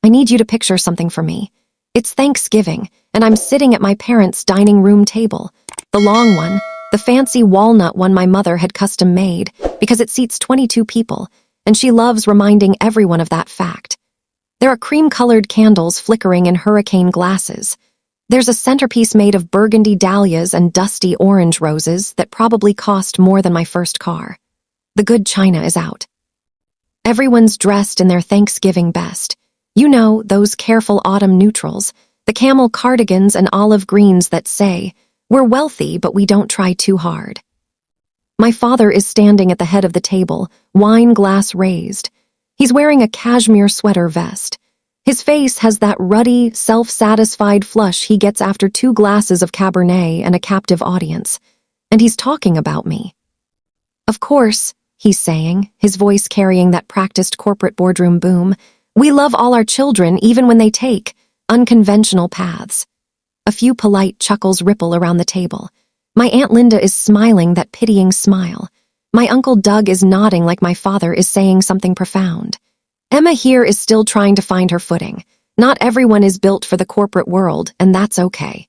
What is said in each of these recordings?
I need you to picture something for me. It's Thanksgiving, and I'm sitting at my parents' dining room table. The long one, the fancy walnut one my mother had custom made, because it seats 22 people, and she loves reminding everyone of that fact. There are cream-colored candles flickering in hurricane glasses. There's a centerpiece made of burgundy dahlias and dusty orange roses that probably cost more than my first car. The good china is out. Everyone's dressed in their Thanksgiving best. You know, those careful autumn neutrals, the camel cardigans and olive greens that say, "We're wealthy, but we don't try too hard." My father is standing at the head of the table, wine glass raised. He's wearing a cashmere sweater vest. His face has that ruddy, self-satisfied flush he gets after 2 glasses of Cabernet and a captive audience. And he's talking about me. "Of course," he's saying, his voice carrying that practiced corporate boardroom boom, "we love all our children even when they take unconventional paths." A few polite chuckles ripple around the table. My Aunt Linda is smiling that pitying smile. My Uncle Doug is nodding like my father is saying something profound. Emma here is still trying to find her footing. Not everyone is built for the corporate world, and that's okay.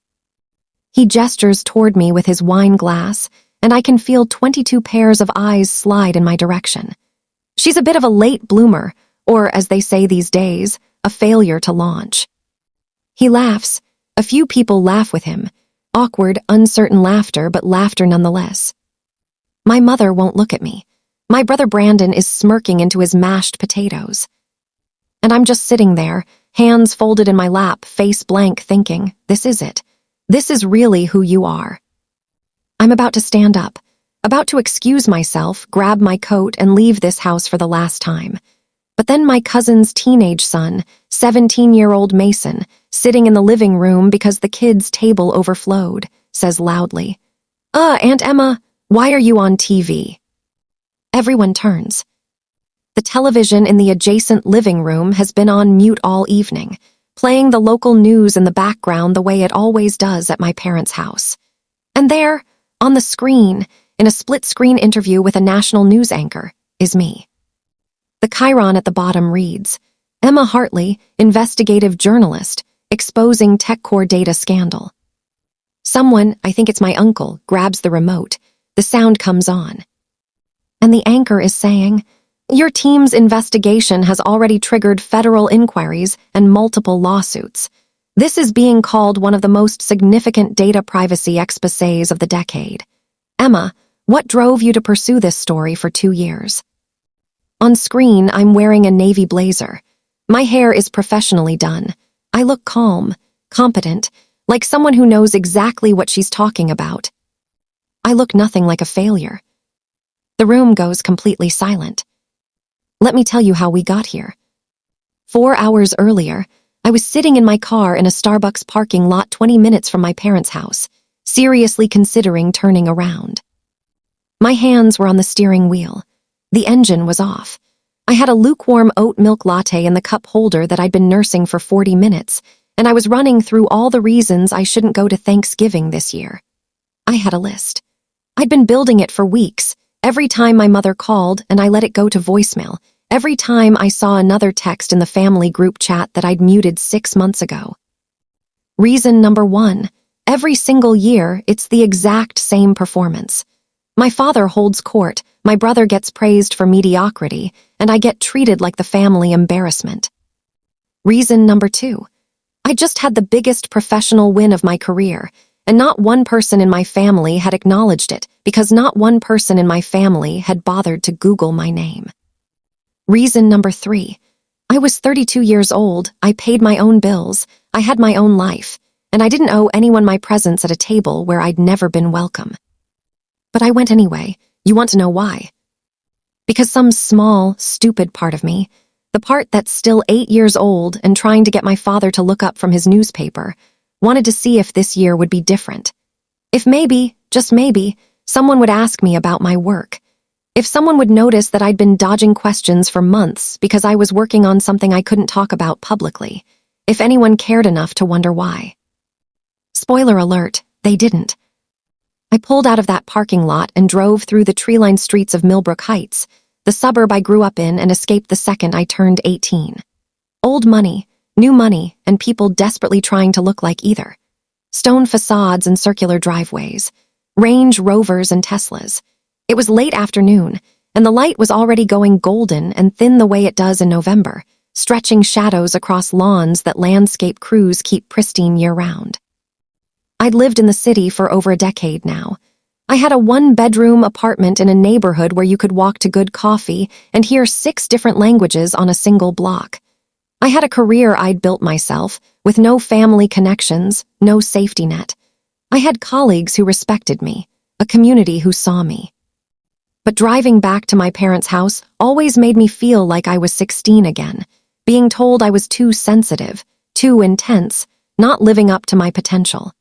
He gestures toward me with his wine glass, and I can feel 22 pairs of eyes slide in my direction. She's a bit of a late bloomer, or as they say these days, a failure to launch. He laughs. A few people laugh with him. Awkward, uncertain laughter, but laughter nonetheless. My mother won't look at me. My brother Brandon is smirking into his mashed potatoes. And I'm just sitting there, hands folded in my lap, face blank, thinking, this is it. This is really who you are. I'm about to stand up, about to excuse myself, grab my coat, and leave this house for the last time. But then my cousin's teenage son, 17-year-old Mason, sitting in the living room because the kids' table overflowed, says loudly, Aunt Emma, why are you on TV?" Everyone turns. The television in the adjacent living room has been on mute all evening, playing the local news in the background the way it always does at my parents' house. And there, on the screen, in a split-screen interview with a national news anchor, is me. The chyron at the bottom reads, "Emma Hartley, investigative journalist, exposing TechCore data scandal." Someone, I think it's my uncle, grabs the remote. The sound comes on. And the anchor is saying, "Your team's investigation has already triggered federal inquiries and multiple lawsuits. This is being called one of the most significant data privacy exposés of the decade. Emma, what drove you to pursue this story for 2 years?" On screen, I'm wearing a navy blazer. My hair is professionally done. I look calm, competent, like someone who knows exactly what she's talking about. I look nothing like a failure. The room goes completely silent. Let me tell you how we got here. 4 hours earlier, I was sitting in my car in a Starbucks parking lot 20 minutes from my parents' house, seriously considering turning around. My hands were on the steering wheel. The engine was off. I had a lukewarm oat milk latte in the cup holder that I'd been nursing for 40 minutes, and I was running through all the reasons I shouldn't go to Thanksgiving this year. I had a list. I'd been building it for weeks, every time my mother called and I let it go to voicemail, every time I saw another text in the family group chat that I'd muted 6 months ago. Reason number 1, every single year, it's the exact same performance. My father holds court, my brother gets praised for mediocrity, and I get treated like the family embarrassment. Reason number 2, I just had the biggest professional win of my career, and not one person in my family had acknowledged it because not one person in my family had bothered to Google my name. Reason number 3, I was 32 years old, I paid my own bills, I had my own life, and I didn't owe anyone my presence at a table where I'd never been welcome. But I went anyway. You want to know why? Because some small, stupid part of me, the part that's still 8 years old and trying to get my father to look up from his newspaper, wanted to see if this year would be different. If maybe, just maybe, someone would ask me about my work. If someone would notice that I'd been dodging questions for months because I was working on something I couldn't talk about publicly. If anyone cared enough to wonder why. Spoiler alert, they didn't. I pulled out of that parking lot and drove through the tree-lined streets of Millbrook Heights, the suburb I grew up in and escaped the second I turned 18. Old money, new money, and people desperately trying to look like either. Stone facades and circular driveways, Range Rovers and Teslas. It was late afternoon, and the light was already going golden and thin the way it does in November, stretching shadows across lawns that landscape crews keep pristine year-round. I'd lived in the city for over a decade now. I had a one-bedroom apartment in a neighborhood where you could walk to good coffee and hear 6 different languages on a single block. I had a career I'd built myself, with no family connections, no safety net. I had colleagues who respected me, a community who saw me. But driving back to my parents' house always made me feel like I was 16 again, being told I was too sensitive, too intense, not living up to my potential.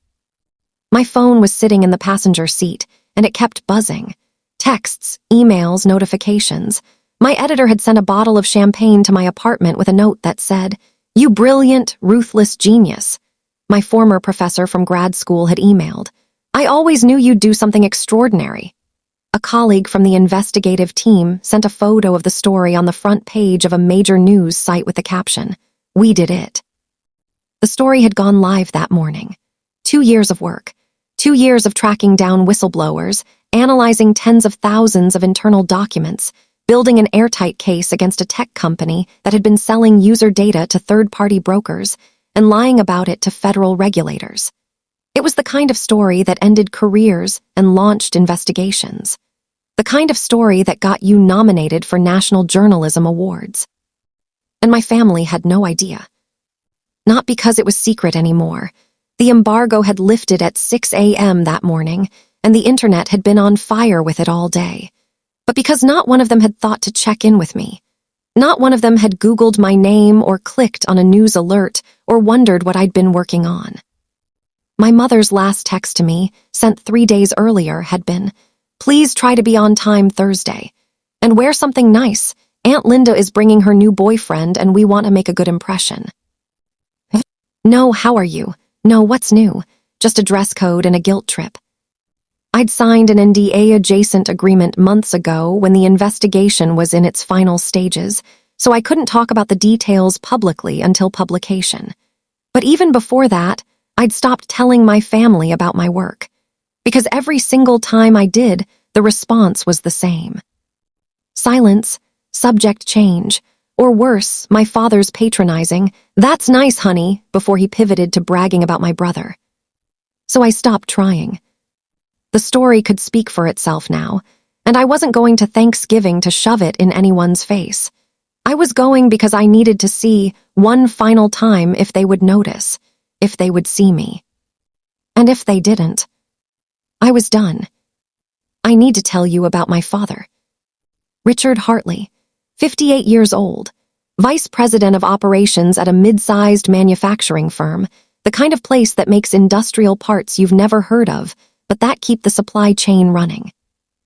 My phone was sitting in the passenger seat, and it kept buzzing. Texts, emails, notifications. My editor had sent a bottle of champagne to my apartment with a note that said, "You brilliant, ruthless genius." My former professor from grad school had emailed, "I always knew you'd do something extraordinary." A colleague from the investigative team sent a photo of the story on the front page of a major news site with the caption, "We did it." The story had gone live that morning. 2 years of work. 2 years of tracking down whistleblowers, analyzing tens of thousands of internal documents, building an airtight case against a tech company that had been selling user data to third-party brokers and lying about it to federal regulators. It was the kind of story that ended careers and launched investigations. The kind of story that got you nominated for National Journalism Awards. And my family had no idea. Not because it was secret anymore. The embargo had lifted at 6 a.m. that morning, and the internet had been on fire with it all day. But because not one of them had thought to check in with me. Not one of them had Googled my name or clicked on a news alert or wondered what I'd been working on. My mother's last text to me, sent 3 days earlier, had been, "Please try to be on time Thursday. And wear something nice. Aunt Linda is bringing her new boyfriend and we want to make a good impression." No, how are you? No, what's new? Just a dress code and a guilt trip. I'd signed an NDA-adjacent agreement months ago when the investigation was in its final stages, so I couldn't talk about the details publicly until publication. But even before that, I'd stopped telling my family about my work. Because every single time I did, the response was the same. Silence, subject change, or worse, my father's patronizing, "That's nice, honey," before he pivoted to bragging about my brother. So I stopped trying. The story could speak for itself now, and I wasn't going to Thanksgiving to shove it in anyone's face. I was going because I needed to see one final time if they would notice, if they would see me. And if they didn't, I was done. I need to tell you about my father. Richard Hartley, 58 years old, vice president of operations at a mid-sized manufacturing firm, the kind of place that makes industrial parts you've never heard of, but that keep the supply chain running.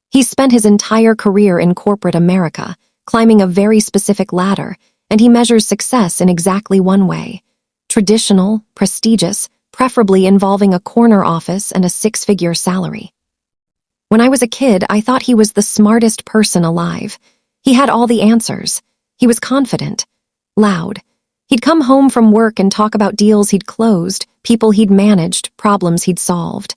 He's spent his entire career in corporate America, climbing a very specific ladder, and he measures success in exactly one way. Traditional, prestigious, preferably involving a corner office and a 6-figure salary. When I was a kid, I thought he was the smartest person alive. He had all the answers. He was confident, loud. He'd come home from work and talk about deals he'd closed, people he'd managed, problems he'd solved.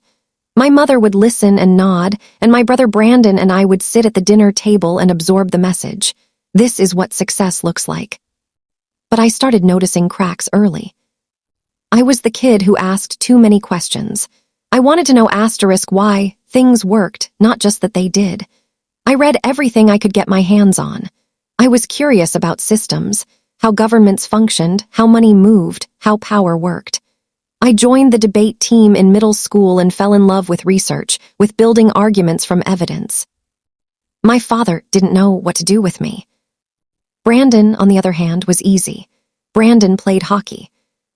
My mother would listen and nod, and my brother Brandon and I would sit at the dinner table and absorb the message. This is what success looks like. But I started noticing cracks early. I was the kid who asked too many questions. I wanted to know why things worked, not just that they did. I read everything I could get my hands on. I was curious about systems, how governments functioned, how money moved, how power worked. I joined the debate team in middle school and fell in love with research, with building arguments from evidence. My father didn't know what to do with me. Brandon, on the other hand, was easy. Brandon played hockey.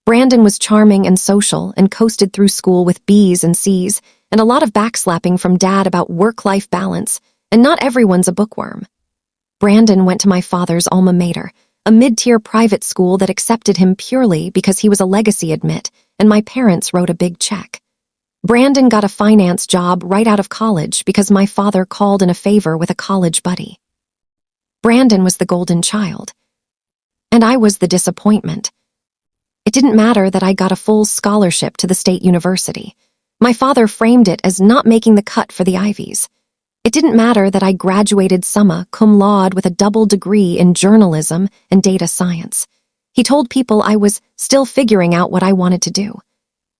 Brandon was charming and social and coasted through school with B's and C's and a lot of backslapping from Dad about work-life balance, and not everyone's a bookworm. Brandon went to my father's alma mater, a mid-tier private school that accepted him purely because he was a legacy admit, and my parents wrote a big check. Brandon got a finance job right out of college because my father called in a favor with a college buddy. Brandon was the golden child. And I was the disappointment. It didn't matter that I got a full scholarship to the state university. My father framed it as not making the cut for the Ivies. It didn't matter that I graduated summa cum laude with a double degree in journalism and data science. He told people I was still figuring out what I wanted to do.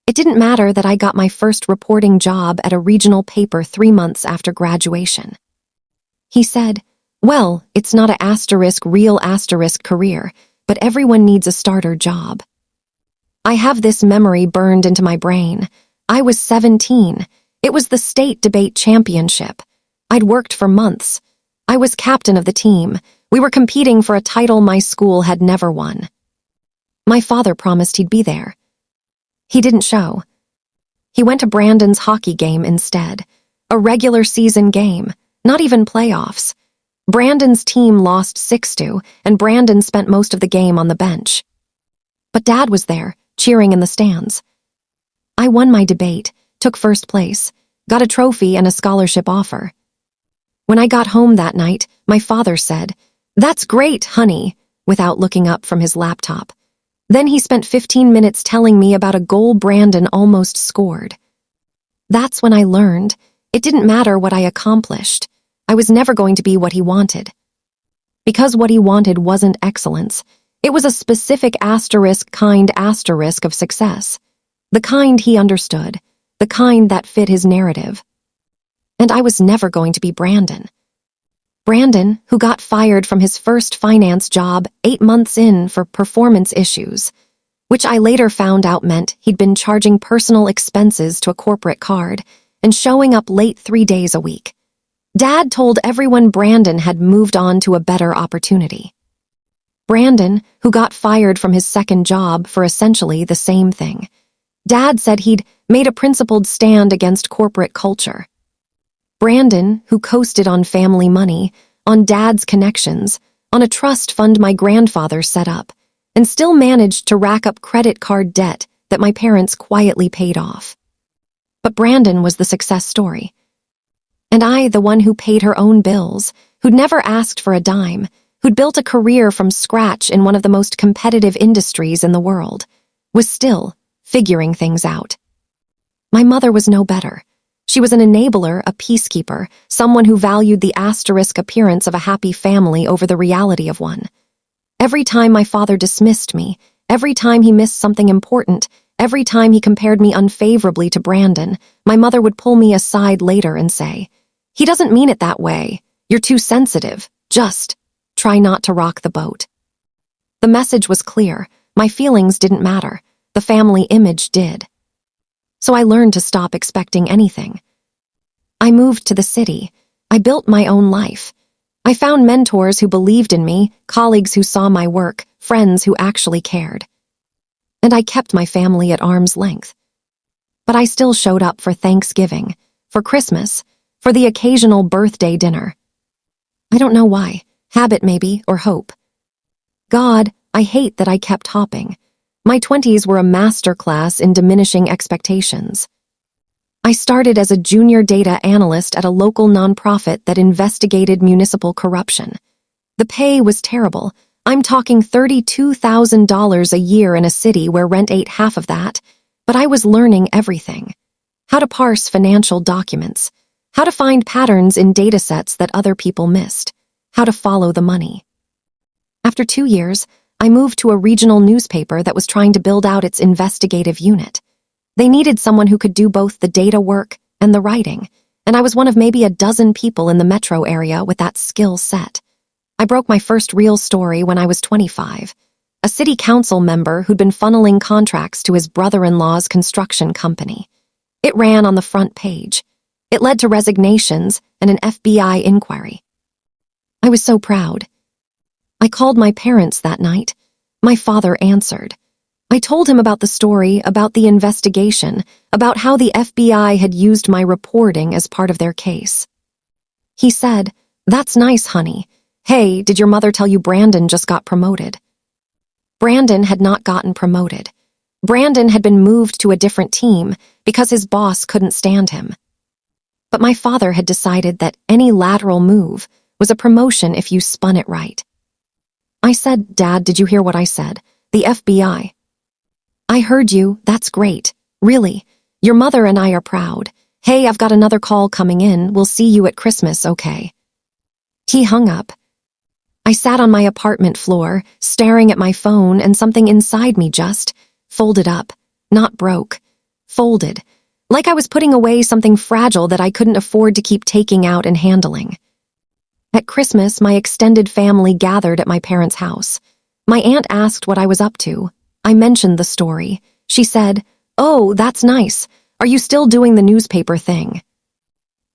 It didn't matter that I got my first reporting job at a regional paper 3 months after graduation. He said, "Well, it's not a real career, but everyone needs a starter job." I have this memory burned into my brain. I was 17. It was the state debate championship. I'd worked for months. I was captain of the team. We were competing for a title my school had never won. My father promised he'd be there. He didn't show. He went to Brandon's hockey game instead. A regular season game, not even playoffs. Brandon's team lost 6-2, and Brandon spent most of the game on the bench. But Dad was there, cheering in the stands. I won my debate, took first place, got a trophy and a scholarship offer. When I got home that night, my father said, "That's great, honey," without looking up from his laptop. Then he spent 15 minutes telling me about a goal Brandon almost scored. That's when I learned it didn't matter what I accomplished. I was never going to be what he wanted. Because what he wanted wasn't excellence. It was a specific kind of success. The kind he understood. The kind that fit his narrative. And I was never going to be Brandon. Brandon, who got fired from his first finance job 8 months in for performance issues, which I later found out meant he'd been charging personal expenses to a corporate card and showing up late 3 days a week. Dad told everyone Brandon had moved on to a better opportunity. Brandon, who got fired from his second job for essentially the same thing. Dad said he'd made a principled stand against corporate culture. Brandon, who coasted on family money, on Dad's connections, on a trust fund my grandfather set up, and still managed to rack up credit card debt that my parents quietly paid off. But Brandon was the success story. And I, the one who paid her own bills, who'd never asked for a dime, who'd built a career from scratch in one of the most competitive industries in the world, was still figuring things out. My mother was no better. She was an enabler, a peacekeeper, someone who valued the appearance of a happy family over the reality of one. Every time my father dismissed me, every time he missed something important, every time he compared me unfavorably to Brandon, my mother would pull me aside later and say, "He doesn't mean it that way. You're too sensitive. Just try not to rock the boat." The message was clear. My feelings didn't matter. The family image did. So I learned to stop expecting anything. I moved to the city. I built my own life. I found mentors who believed in me, colleagues who saw my work, friends who actually cared. And I kept my family at arm's length. But I still showed up for Thanksgiving, for Christmas, for the occasional birthday dinner. I don't know why. Habit maybe, or hope. God, I hate that I kept hopping. My 20s were a masterclass in diminishing expectations. I started as a junior data analyst at a local nonprofit that investigated municipal corruption. The pay was terrible. I'm talking $32,000 a year in a city where rent ate half of that, but I was learning everything. How to parse financial documents, how to find patterns in datasets that other people missed, how to follow the money. After 2 years, I moved to a regional newspaper that was trying to build out its investigative unit. They needed someone who could do both the data work and the writing, and I was one of maybe a dozen people in the metro area with that skill set. I broke my first real story when I was 25. A city council member who'd been funneling contracts to his brother-in-law's construction company. It ran on the front page. It led to resignations and an FBI inquiry. I was so proud. I called my parents that night. My father answered. I told him about the story, about the investigation, about how the FBI had used my reporting as part of their case. He said, "That's nice, honey. Hey, did your mother tell you Brandon just got promoted?" Brandon had not gotten promoted. Brandon had been moved to a different team because his boss couldn't stand him. But my father had decided that any lateral move was a promotion if you spun it right. I said, "Dad, did you hear what I said? The FBI." I heard you, that's great. Really. Your mother and I are proud. Hey, I've got another call coming in, we'll see you at Christmas, okay? He hung up. I sat on my apartment floor, staring at my phone, and something inside me just folded up. Not broke. Folded. Like I was putting away something fragile that I couldn't afford to keep taking out and handling. At Christmas, my extended family gathered at my parents' house. My aunt asked what I was up to. I mentioned the story. She said, "Oh, that's nice. Are you still doing the newspaper thing?"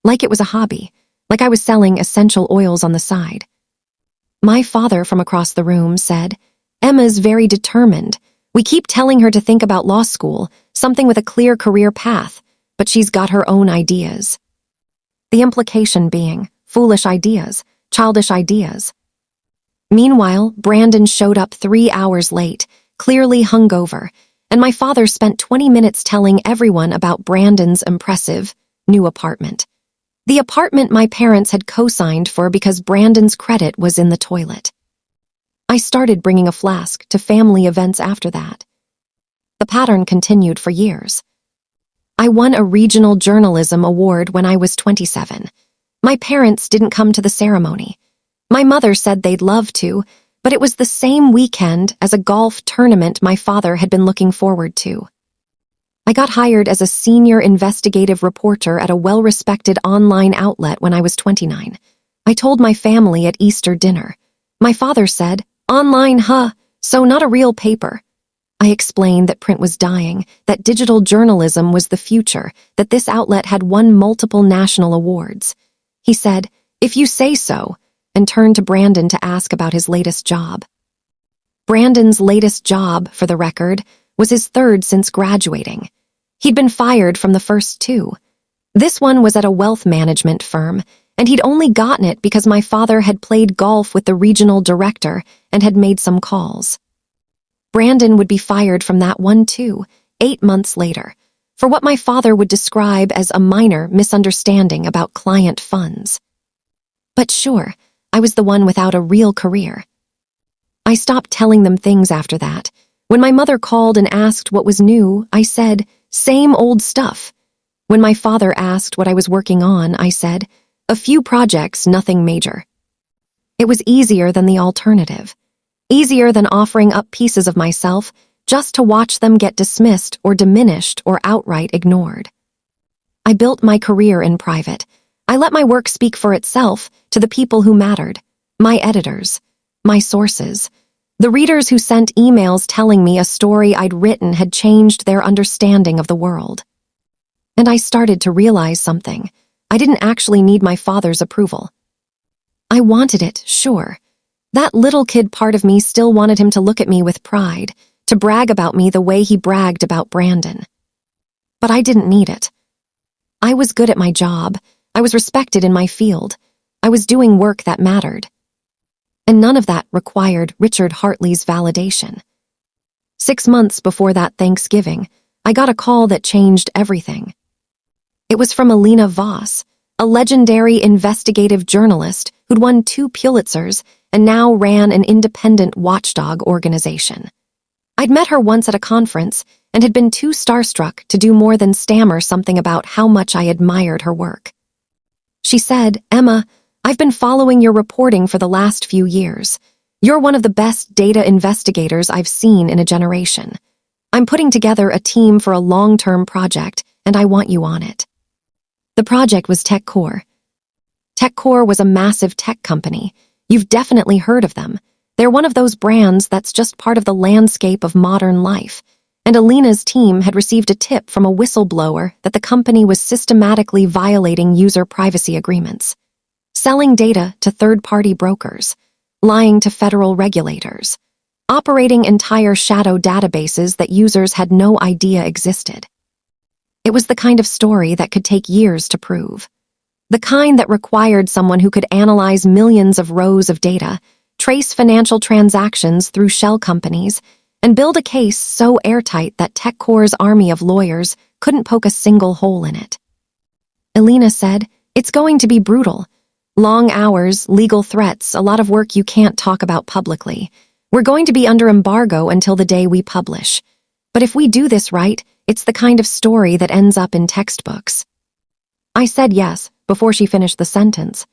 Like it was a hobby. Like I was selling essential oils on the side. My father from across the room said, "Emma's very determined. We keep telling her to think about law school, something with a clear career path, but she's got her own ideas." The implication being foolish ideas, childish ideas. Meanwhile, Brandon showed up 3 hours late, clearly hungover, and my father spent 20 minutes telling everyone about Brandon's impressive new apartment. The apartment my parents had co-signed for because Brandon's credit was in the toilet. I started bringing a flask to family events after that. The pattern continued for years. I won a regional journalism award when I was 27. My parents didn't come to the ceremony. My mother said they'd love to, but it was the same weekend as a golf tournament my father had been looking forward to. I got hired as a senior investigative reporter at a well-respected online outlet when I was 29. I told my family at Easter dinner. My father said, "Online, huh? So not a real paper." I explained that print was dying, that digital journalism was the future, that this outlet had won multiple national awards. He said, "If you say so," and turned to Brandon to ask about his latest job. Brandon's latest job, for the record, was his third since graduating. He'd been fired from the first two. This one was at a wealth management firm, and he'd only gotten it because my father had played golf with the regional director and had made some calls. Brandon would be fired from that one too, 8 months later, for what my father would describe as a minor misunderstanding about client funds. But sure, I was the one without a real career. I stopped telling them things after that. When my mother called and asked what was new, I said, "Same old stuff." When my father asked what I was working on, I said, "A few projects, nothing major." It was easier than the alternative. Easier than offering up pieces of myself just to watch them get dismissed or diminished or outright ignored. I built my career in private. I let my work speak for itself to the people who mattered, my editors, my sources, the readers who sent emails telling me a story I'd written had changed their understanding of the world. And I started to realize something. I didn't actually need my father's approval. I wanted it, sure. That little kid part of me still wanted him to look at me with pride, to brag about me the way he bragged about Brandon. But I didn't need it. I was good at my job. I was respected in my field. I was doing work that mattered. And none of that required Richard Hartley's validation. 6 months before that Thanksgiving, I got a call that changed everything. It was from Alina Voss, a legendary investigative journalist who'd won 2 Pulitzers and now ran an independent watchdog organization. I'd met her once at a conference and had been too starstruck to do more than stammer something about how much I admired her work. She said, "Emma, I've been following your reporting for the last few years. You're one of the best data investigators I've seen in a generation. I'm putting together a team for a long-term project, and I want you on it." The project was TechCore. TechCore was a massive tech company. You've definitely heard of them. They're one of those brands that's just part of the landscape of modern life. And Alina's team had received a tip from a whistleblower that the company was systematically violating user privacy agreements, selling data to third-party brokers, lying to federal regulators, operating entire shadow databases that users had no idea existed. It was the kind of story that could take years to prove. The kind that required someone who could analyze millions of rows of data, trace financial transactions through shell companies, and build a case so airtight that TechCore's army of lawyers couldn't poke a single hole in it. Alina said, "It's going to be brutal. Long hours, legal threats, a lot of work you can't talk about publicly. We're going to be under embargo until the day we publish. But if we do this right, it's the kind of story that ends up in textbooks." I said yes before she finished the sentence.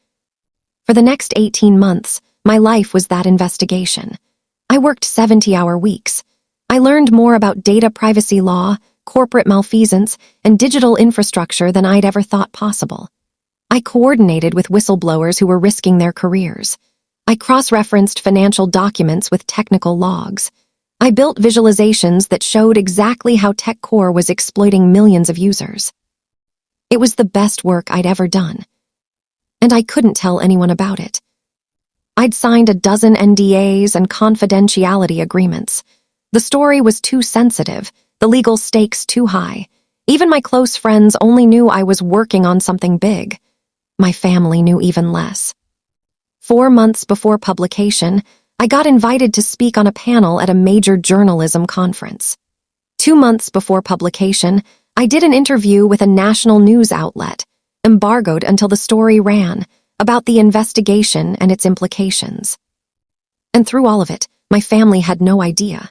For the next 18 months, my life was that investigation. I worked 70-hour weeks. I learned more about data privacy law, corporate malfeasance, and digital infrastructure than I'd ever thought possible. I coordinated with whistleblowers who were risking their careers. I cross-referenced financial documents with technical logs. I built visualizations that showed exactly how TechCore was exploiting millions of users. It was the best work I'd ever done. And I couldn't tell anyone about it. I'd signed a dozen NDAs and confidentiality agreements. The story was too sensitive, the legal stakes too high. Even my close friends only knew I was working on something big. My family knew even less. 4 months before publication, I got invited to speak on a panel at a major journalism conference. 2 months before publication, I did an interview with a national news outlet, embargoed until the story ran, about the investigation and its implications. And through all of it, my family had no idea.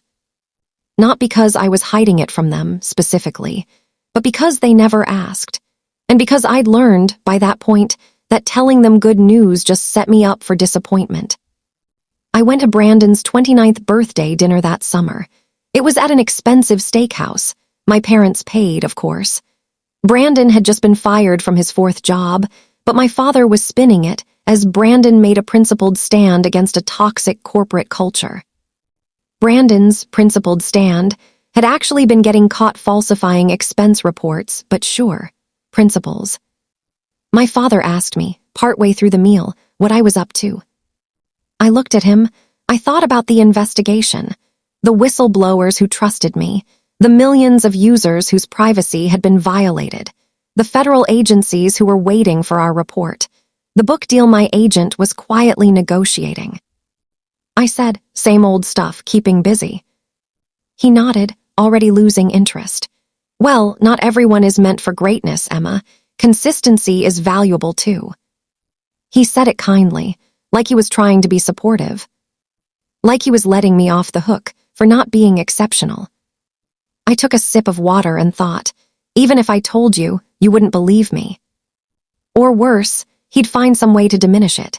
Not because I was hiding it from them, specifically, but because they never asked. And because I'd learned, by that point, that telling them good news just set me up for disappointment. I went to Brandon's 29th birthday dinner that summer. It was at an expensive steakhouse. My parents paid, of course. Brandon had just been fired from his 4th job, but my father was spinning it as Brandon made a principled stand against a toxic corporate culture. Brandon's principled stand had actually been getting caught falsifying expense reports, but sure, principles. My father asked me, partway through the meal, what I was up to. I looked at him. I thought about the investigation, the whistleblowers who trusted me, the millions of users whose privacy had been violated, the federal agencies who were waiting for our report, the book deal my agent was quietly negotiating. I said, "Same old stuff, keeping busy." He nodded, already losing interest. "Well, not everyone is meant for greatness, Emma. Consistency is valuable too." He said it kindly, like he was trying to be supportive. Like he was letting me off the hook for not being exceptional. I took a sip of water and thought, even if I told you, you wouldn't believe me. Or worse, he'd find some way to diminish it.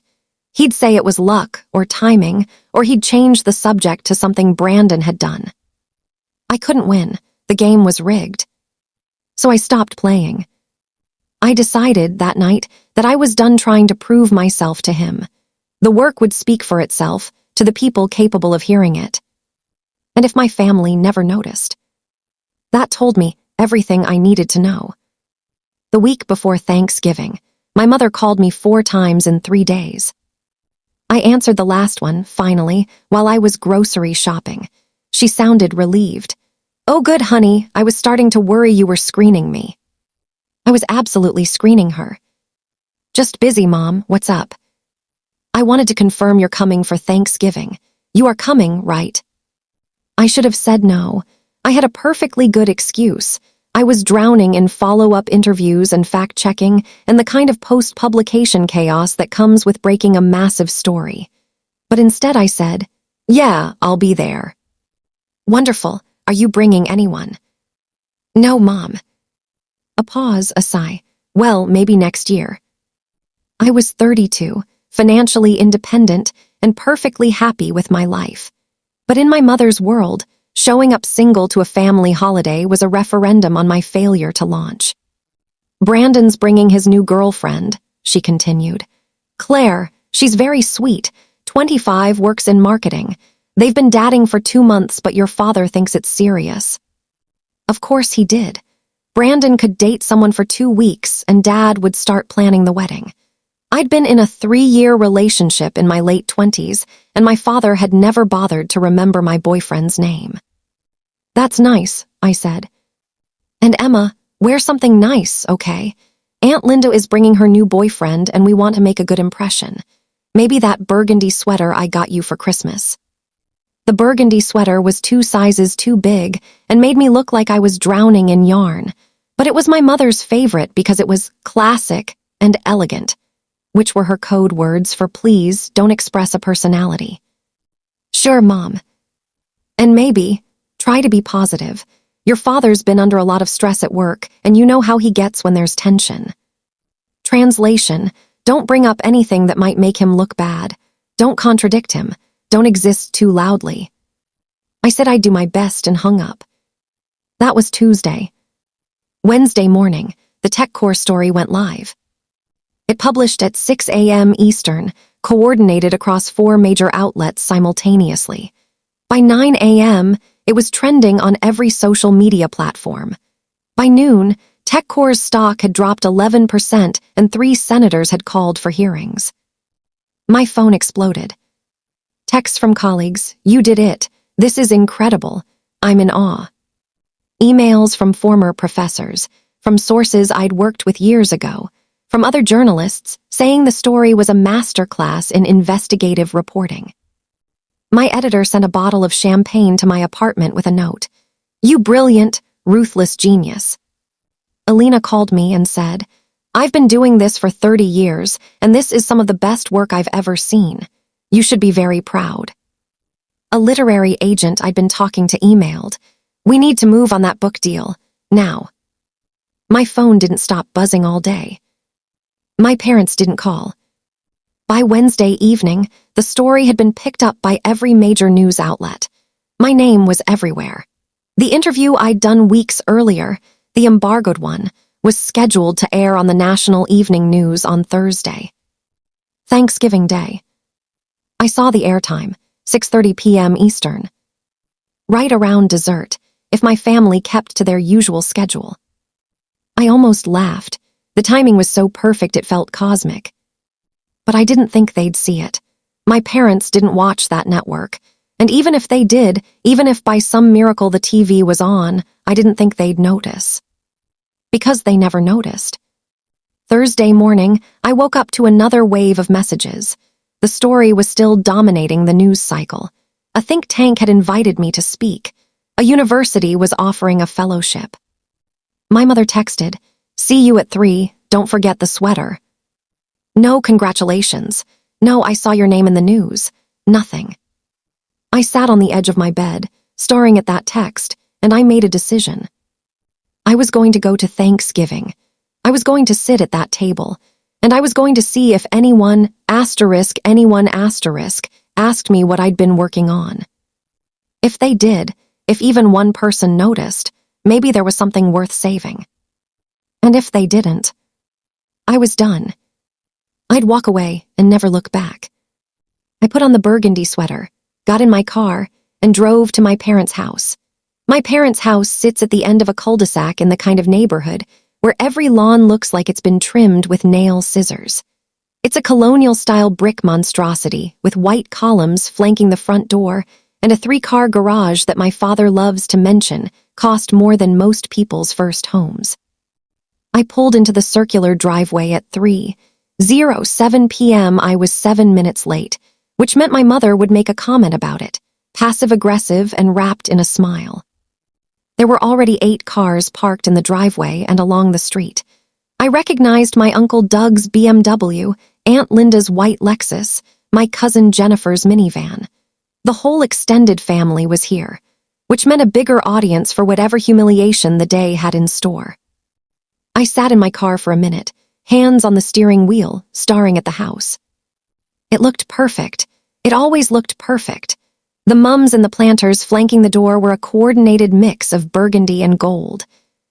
He'd say it was luck or timing, or he'd change the subject to something Brandon had done. I couldn't win. The game was rigged. So I stopped playing. I decided that night that I was done trying to prove myself to him. The work would speak for itself to the people capable of hearing it. And if my family never noticed. That told me everything I needed to know. The week before Thanksgiving, my mother called me 4 times in 3 days. I answered the last one, finally, while I was grocery shopping. She sounded relieved. "Oh good, honey, I was starting to worry you were screening me." I was absolutely screening her. "Just busy, Mom, what's up?" "I wanted to confirm you're coming for Thanksgiving. You are coming, right?" I should have said no. I had a perfectly good excuse. I was drowning in follow-up interviews and fact-checking and the kind of post-publication chaos that comes with breaking a massive story. But instead I said, "Yeah, I'll be there." "Wonderful. Are you bringing anyone?" "No, Mom." A pause, a sigh. "Well, maybe next year." I was 32, financially independent, and perfectly happy with my life. But in my mother's world, showing up single to a family holiday was a referendum on my failure to launch. "Brandon's bringing his new girlfriend," she continued. "Claire, she's very sweet, 25, works in marketing. They've been dating for 2 months, but your father thinks it's serious." Of course he did. Brandon could date someone for 2 weeks, and Dad would start planning the wedding. I'd been in a 3-year relationship in my late 20s, and my father had never bothered to remember my boyfriend's name. "That's nice," I said. "And Emma, wear something nice, okay? Aunt Linda is bringing her new boyfriend, and we want to make a good impression. Maybe that burgundy sweater I got you for Christmas." The burgundy sweater was 2 sizes too big and made me look like I was drowning in yarn, but it was my mother's favorite because it was classic and elegant, which were her code words for please don't express a personality. "Sure, Mom. And maybe, try to be positive. Your father's been under a lot of stress at work, and you know how he gets when there's tension. Translation: don't bring up anything that might make him look bad. Don't contradict him. Don't exist too loudly. I said I'd do my best and hung up. That was Tuesday. Wednesday morning, the TechCore story went live. It published at 6 a.m. Eastern, coordinated across 4 major outlets simultaneously. By 9 a.m., it was trending on every social media platform. By noon, TechCore's stock had dropped 11% and 3 senators had called for hearings. My phone exploded. Texts from colleagues: "You did it. This is incredible. I'm in awe." Emails from former professors, from sources I'd worked with years ago, from other journalists saying the story was a masterclass in investigative reporting. My editor sent a bottle of champagne to my apartment with a note: "You brilliant, ruthless genius." Alina called me and said, "I've been doing this for 30 years, and this is some of the best work I've ever seen. You should be very proud." A literary agent I'd been talking to emailed, "We need to move on that book deal, now." My phone didn't stop buzzing all day. My parents didn't call. By Wednesday evening, the story had been picked up by every major news outlet. My name was everywhere. The interview I'd done weeks earlier, the embargoed one, was scheduled to air on the national evening news on Thursday. Thanksgiving Day. I saw the airtime, 6:30 p.m. Eastern. Right around dessert, if my family kept to their usual schedule. I almost laughed. The timing was so perfect it felt cosmic. But I didn't think they'd see it. My parents didn't watch that network. And even if they did, even if by some miracle the TV was on, I didn't think they'd notice. Because they never noticed. Thursday morning, I woke up to another wave of messages. The story was still dominating the news cycle. A think tank had invited me to speak. A university was offering a fellowship. My mother texted, "See you at 3, don't forget the sweater." No congratulations. No, I saw your name in the news. Nothing. I sat on the edge of my bed, staring at that text, and I made a decision. I was going to go to Thanksgiving. I was going to sit at that table, and I was going to see if anyone asked me what I'd been working on. If they did, if even one person noticed, maybe there was something worth saving. And if they didn't, I was done. I'd walk away and never look back. I put on the burgundy sweater, got in my car, and drove to my parents' house. My parents' house sits at the end of a cul-de-sac in the kind of neighborhood where every lawn looks like it's been trimmed with nail scissors. It's a colonial-style brick monstrosity with white columns flanking the front door and a 3-car garage that my father loves to mention cost more than most people's first homes. I pulled into the circular driveway at 3:07 p.m. I was 7 minutes late, which meant my mother would make a comment about it, passive-aggressive and wrapped in a smile. There were already 8 cars parked in the driveway and along the street. I recognized my Uncle Doug's BMW, Aunt Linda's white Lexus, my cousin Jennifer's minivan. The whole extended family was here, which meant a bigger audience for whatever humiliation the day had in store. I sat in my car for a minute, hands on the steering wheel, staring at the house. It looked perfect. It always looked perfect. The mums and the planters flanking the door were a coordinated mix of burgundy and gold.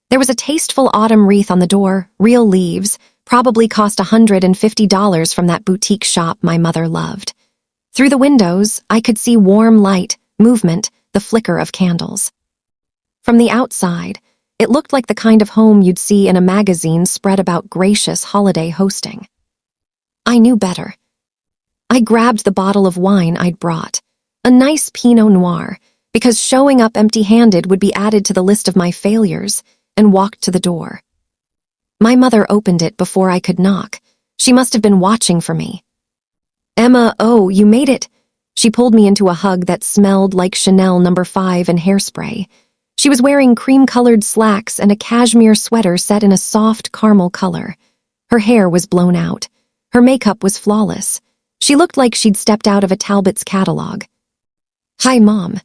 There was a tasteful autumn wreath on the door, real leaves, probably cost $150 from that boutique shop my mother loved. Through the windows, I could see warm light, movement, the flicker of candles. From the outside, it looked like the kind of home you'd see in a magazine spread about gracious holiday hosting. I knew better. I grabbed the bottle of wine I'd brought, a nice Pinot Noir, because showing up empty-handed would be added to the list of my failures, and walked to the door. My mother opened it before I could knock. She must have been watching for me. "Emma, oh, you made it." She pulled me into a hug that smelled like Chanel No. 5 and hairspray. She was wearing cream-colored slacks and a cashmere sweater set in a soft caramel color. Her hair was blown out. Her makeup was flawless. She looked like she'd stepped out of a Talbot's catalog. "Hi, Mom."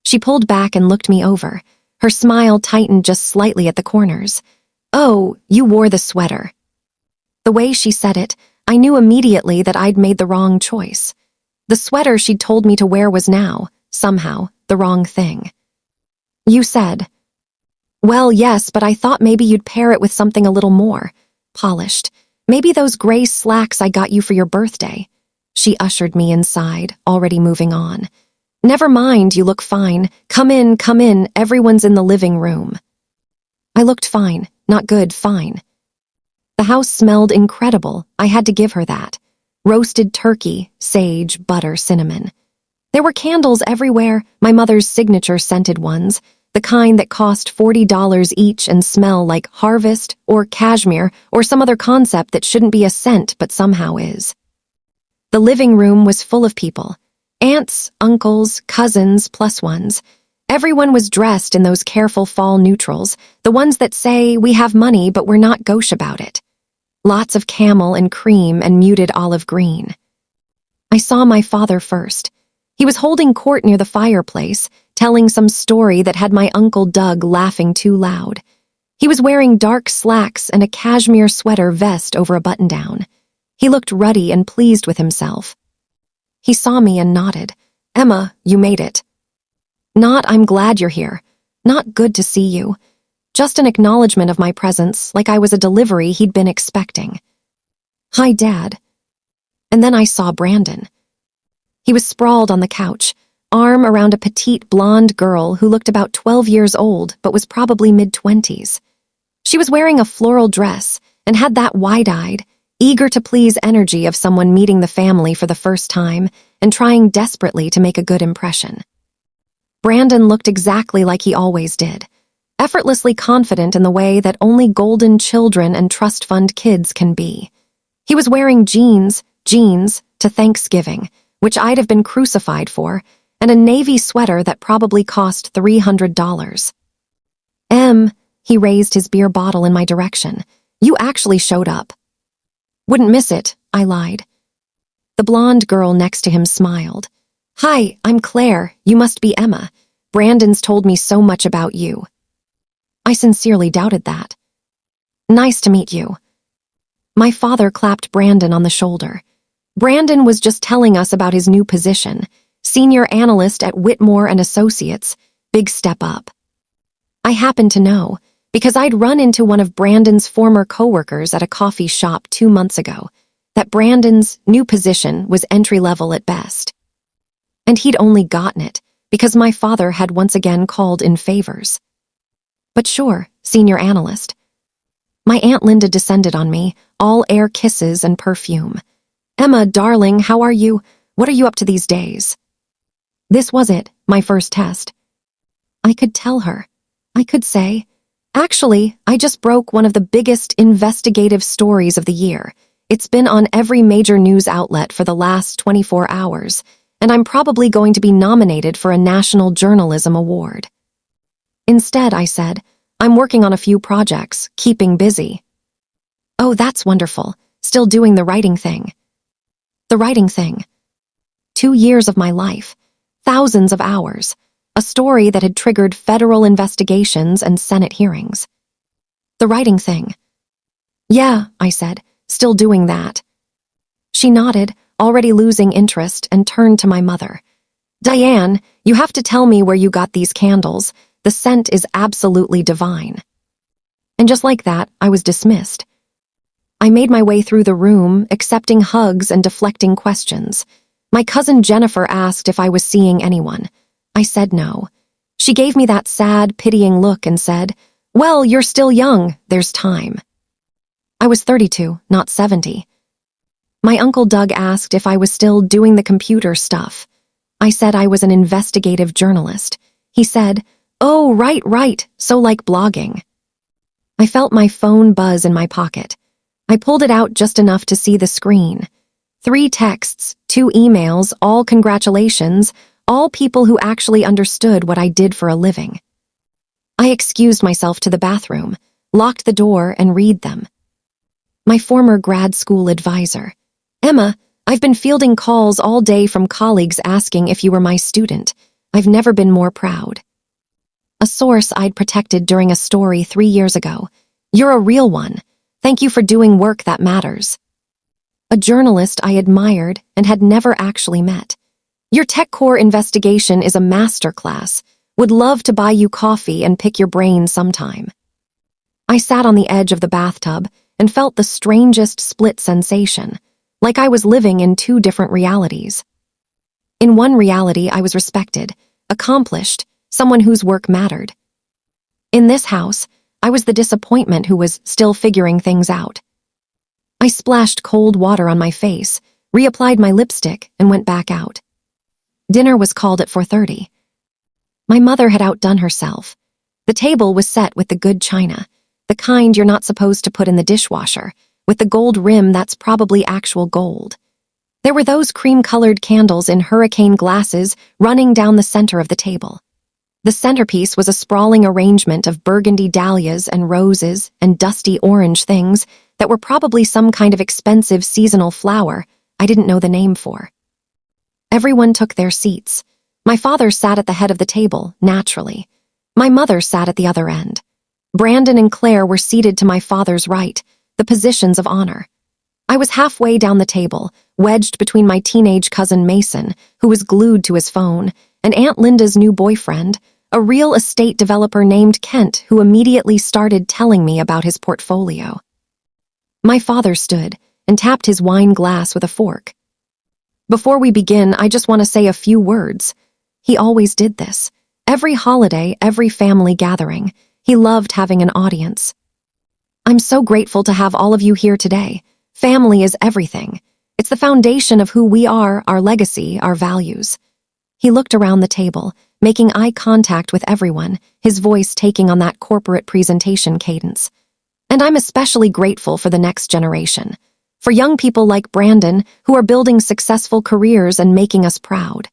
She pulled back and looked me over. Her smile tightened just slightly at the corners. "Oh, you wore the sweater." The way she said it, I knew immediately that I'd made the wrong choice. The sweater she'd told me to wear was now, somehow, the wrong thing. "You said." "Well, yes, but I thought maybe you'd pair it with something a little more polished. Maybe those gray slacks I got you for your birthday." She ushered me inside, already moving on. "Never mind, you look fine. Come in, everyone's in the living room." I looked fine, not good, fine. The house smelled incredible, I had to give her that. Roasted turkey, sage, butter, cinnamon. There were candles everywhere, my mother's signature scented ones, the kind that cost $40 each and smell like harvest or cashmere or some other concept that shouldn't be a scent but somehow is. The living room was full of people. Aunts, uncles, cousins, plus ones. Everyone was dressed in those careful fall neutrals, the ones that say, "We have money, but we're not gauche about it." Lots of camel and cream and muted olive green. I saw my father first. He was holding court near the fireplace, telling some story that had my Uncle Doug laughing too loud. He was wearing dark slacks and a cashmere sweater vest over a button-down. He looked ruddy and pleased with himself. He saw me and nodded. "Emma, you made it." Not, "I'm glad you're here." Not, "Good to see you." Just an acknowledgement of my presence, like I was a delivery he'd been expecting. "Hi, Dad." And then I saw Brandon. He was sprawled on the couch, arm around a petite blonde girl who looked about 12 years old but was probably mid-20s. She was wearing a floral dress and had that wide-eyed, eager-to-please energy of someone meeting the family for the first time and trying desperately to make a good impression. Brandon looked exactly like he always did, effortlessly confident in the way that only golden children and trust fund kids can be. He was wearing jeans to Thanksgiving, which I'd have been crucified for, and a navy sweater that probably cost $300. He raised his beer bottle in my direction. "You actually showed up." "Wouldn't miss it," I lied. The blonde girl next to him smiled. "Hi, I'm Claire. You must be Emma. Brandon's told me so much about you." I sincerely doubted that. "Nice to meet you." My father clapped Brandon on the shoulder. Brandon was just telling us about his new position, senior analyst at Whitmore and Associates, big step up. I happened to know, because I'd run into one of Brandon's former coworkers at a coffee shop 2 months ago, that Brandon's new position was entry-level at best. And he'd only gotten it because my father had once again called in favors. But sure, senior analyst. My Aunt Linda descended on me, all air kisses and perfume. "Emma, darling, how are you? What are you up to these days?" This was it, my first test. I could tell her. I could say, "Actually, I just broke one of the biggest investigative stories of the year. It's been on every major news outlet for the last 24 hours, and I'm probably going to be nominated for a National Journalism Award." Instead, I said, "I'm working on a few projects, keeping busy." "Oh, that's wonderful. Still doing the writing thing." The writing thing. 2 years of my life, thousands of hours, a story that had triggered federal investigations and Senate hearings. The writing thing. "Yeah," I said, "still doing that." She nodded, already losing interest, and turned to my mother. "Diane, you have to tell me where you got these candles. The scent is absolutely divine." And just like that, I was dismissed. I made my way through the room, accepting hugs and deflecting questions. My cousin Jennifer asked if I was seeing anyone. I said no. She gave me that sad, pitying look and said, "Well, you're still young, there's time." I was 32, not 70. My Uncle Doug asked if I was still doing the computer stuff. I said I was an investigative journalist. He said, "Oh, right, so like blogging." I felt my phone buzz in my pocket. I pulled it out just enough to see the screen. 3 texts, 2 emails, all congratulations, all people who actually understood what I did for a living. I excused myself to the bathroom, locked the door, and read them. My former grad school advisor. "Emma, I've been fielding calls all day from colleagues asking if you were my student. I've never been more proud." a source I'd protected during a story 3 years ago. "You're a real one. Thank you for doing work that matters." A journalist I admired and had never actually met. "Your TechCore investigation is a masterclass. Would love to buy you coffee and pick your brain sometime." I sat on the edge of the bathtub and felt the strangest split sensation, like I was living in 2 different realities. In one reality, I was respected, accomplished, someone whose work mattered. In this house, I was the disappointment who was still figuring things out. I splashed cold water on my face, reapplied my lipstick, and went back out. Dinner was called at 4:30. My mother had outdone herself. The table was set with the good china, the kind you're not supposed to put in the dishwasher, with the gold rim that's probably actual gold. There were those cream-colored candles in hurricane glasses running down the center of the table. The centerpiece was a sprawling arrangement of burgundy dahlias and roses and dusty orange things that were probably some kind of expensive seasonal flower I didn't know the name for. Everyone took their seats. My father sat at the head of the table, naturally. My mother sat at the other end. Brandon and Claire were seated to my father's right, the positions of honor. I was halfway down the table, wedged between my teenage cousin Mason, who was glued to his phone, and Aunt Linda's new boyfriend, a real estate developer named Kent, who immediately started telling me about his portfolio. My father stood and tapped his wine glass with a fork. "Before we begin, I just want to say a few words." He always did this. Every holiday, every family gathering. He loved having an audience. "I'm so grateful to have all of you here today. Family is everything. It's the foundation of who we are, our legacy, our values." He looked around the table, making eye contact with everyone, his voice taking on that corporate presentation cadence. "And I'm especially grateful for the next generation, for young people like Brandon who are building successful careers and making us proud."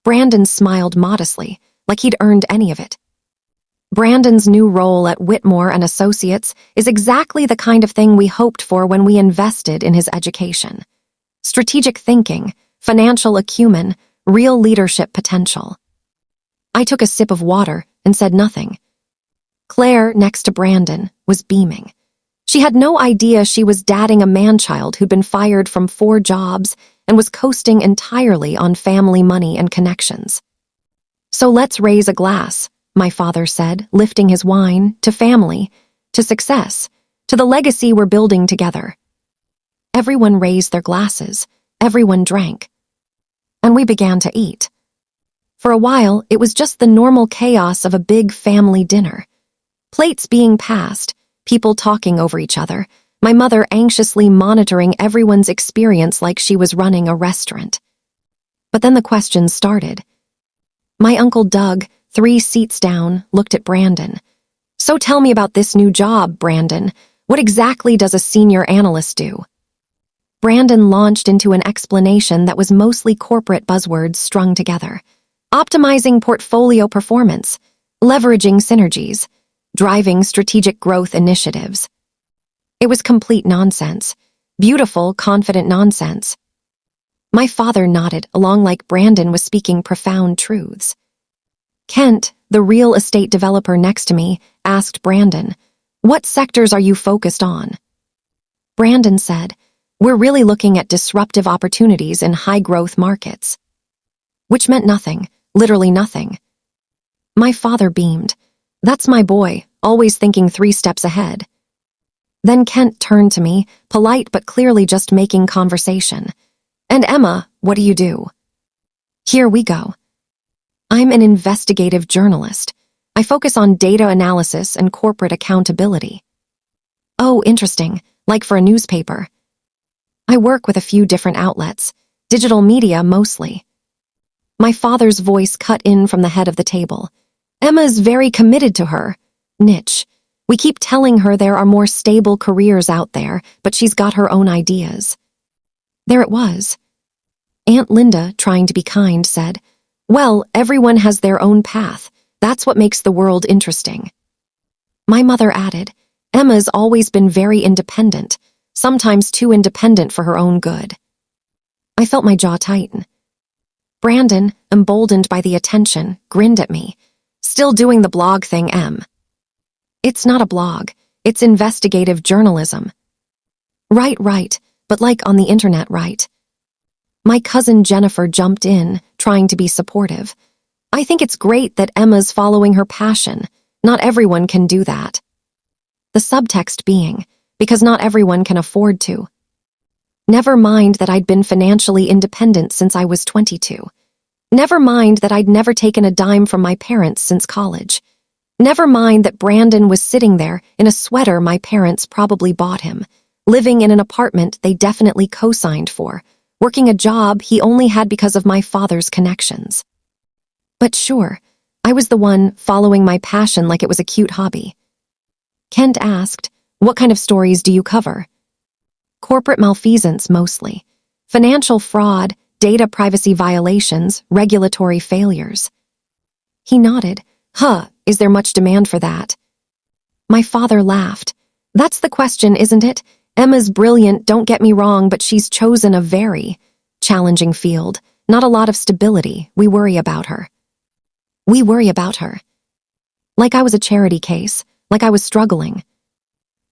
Brandon smiled modestly, like he'd earned any of it. Brandon's new role at Whitmore and Associates is exactly the kind of thing we hoped for when we invested in his education. Strategic thinking, financial acumen, real leadership potential. I took a sip of water and said nothing. Claire, next to Brandon, was beaming. She had no idea she was dadding a man-child who'd been fired from 4 jobs and was coasting entirely on family money and connections. "So let's raise a glass," my father said, lifting his wine, "to family, to success, to the legacy we're building together." Everyone raised their glasses, everyone drank. And we began to eat. For a while, it was just the normal chaos of a big family dinner. Plates being passed, people talking over each other, my mother anxiously monitoring everyone's experience like she was running a restaurant. But then the questions started. My Uncle Doug, 3 seats down, looked at Brandon. "So tell me about this new job, Brandon. What exactly does a senior analyst do?" Brandon launched into an explanation that was mostly corporate buzzwords strung together. Optimizing portfolio performance, leveraging synergies, driving strategic growth initiatives. It was complete nonsense. Beautiful, confident nonsense. My father nodded along like Brandon was speaking profound truths. Kent, the real estate developer next to me, asked Brandon, "What sectors are you focused on?" Brandon said, "We're really looking at disruptive opportunities in high-growth markets." Which meant nothing, literally nothing. My father beamed. "That's my boy, always thinking 3 steps ahead." Then Kent turned to me, polite but clearly just making conversation. "And Emma, what do you do?" Here we go. I'm an investigative journalist. I focus on data analysis and corporate accountability. Oh, interesting, like for a newspaper. I work with a few different outlets, digital media mostly. My father's voice cut in from the head of the table. "Emma's very committed to her niche. We keep telling her there are more stable careers out there, but she's got her own ideas." There it was. Aunt Linda, trying to be kind, said, "Well, everyone has their own path. That's what makes the world interesting." My mother added, "Emma's always been very independent, sometimes too independent for her own good." I felt my jaw tighten. Brandon, emboldened by the attention, grinned at me. Still doing the blog thing, Em. It's not a blog. It's investigative journalism. Right, but like on the internet, right? My cousin Jennifer jumped in, trying to be supportive. I think it's great that Emma's following her passion. Not everyone can do that. The subtext being, because not everyone can afford to. Never mind that I'd been financially independent since I was 22. Never mind that I'd never taken a dime from my parents since college. Never mind that Brandon was sitting there in a sweater my parents probably bought him, living in an apartment they definitely co-signed for, working a job he only had because of my father's connections. But sure, I was the one following my passion like it was a cute hobby. Kent asked, "What kind of stories do you cover?" Corporate malfeasance mostly. Financial fraud, data privacy violations, regulatory failures. He nodded. Is there much demand for that? My father laughed. That's the question, isn't it? Emma's brilliant, don't get me wrong, but she's chosen a very challenging field. Not a lot of stability. We worry about her. We worry about her. Like I was a charity case, like I was struggling.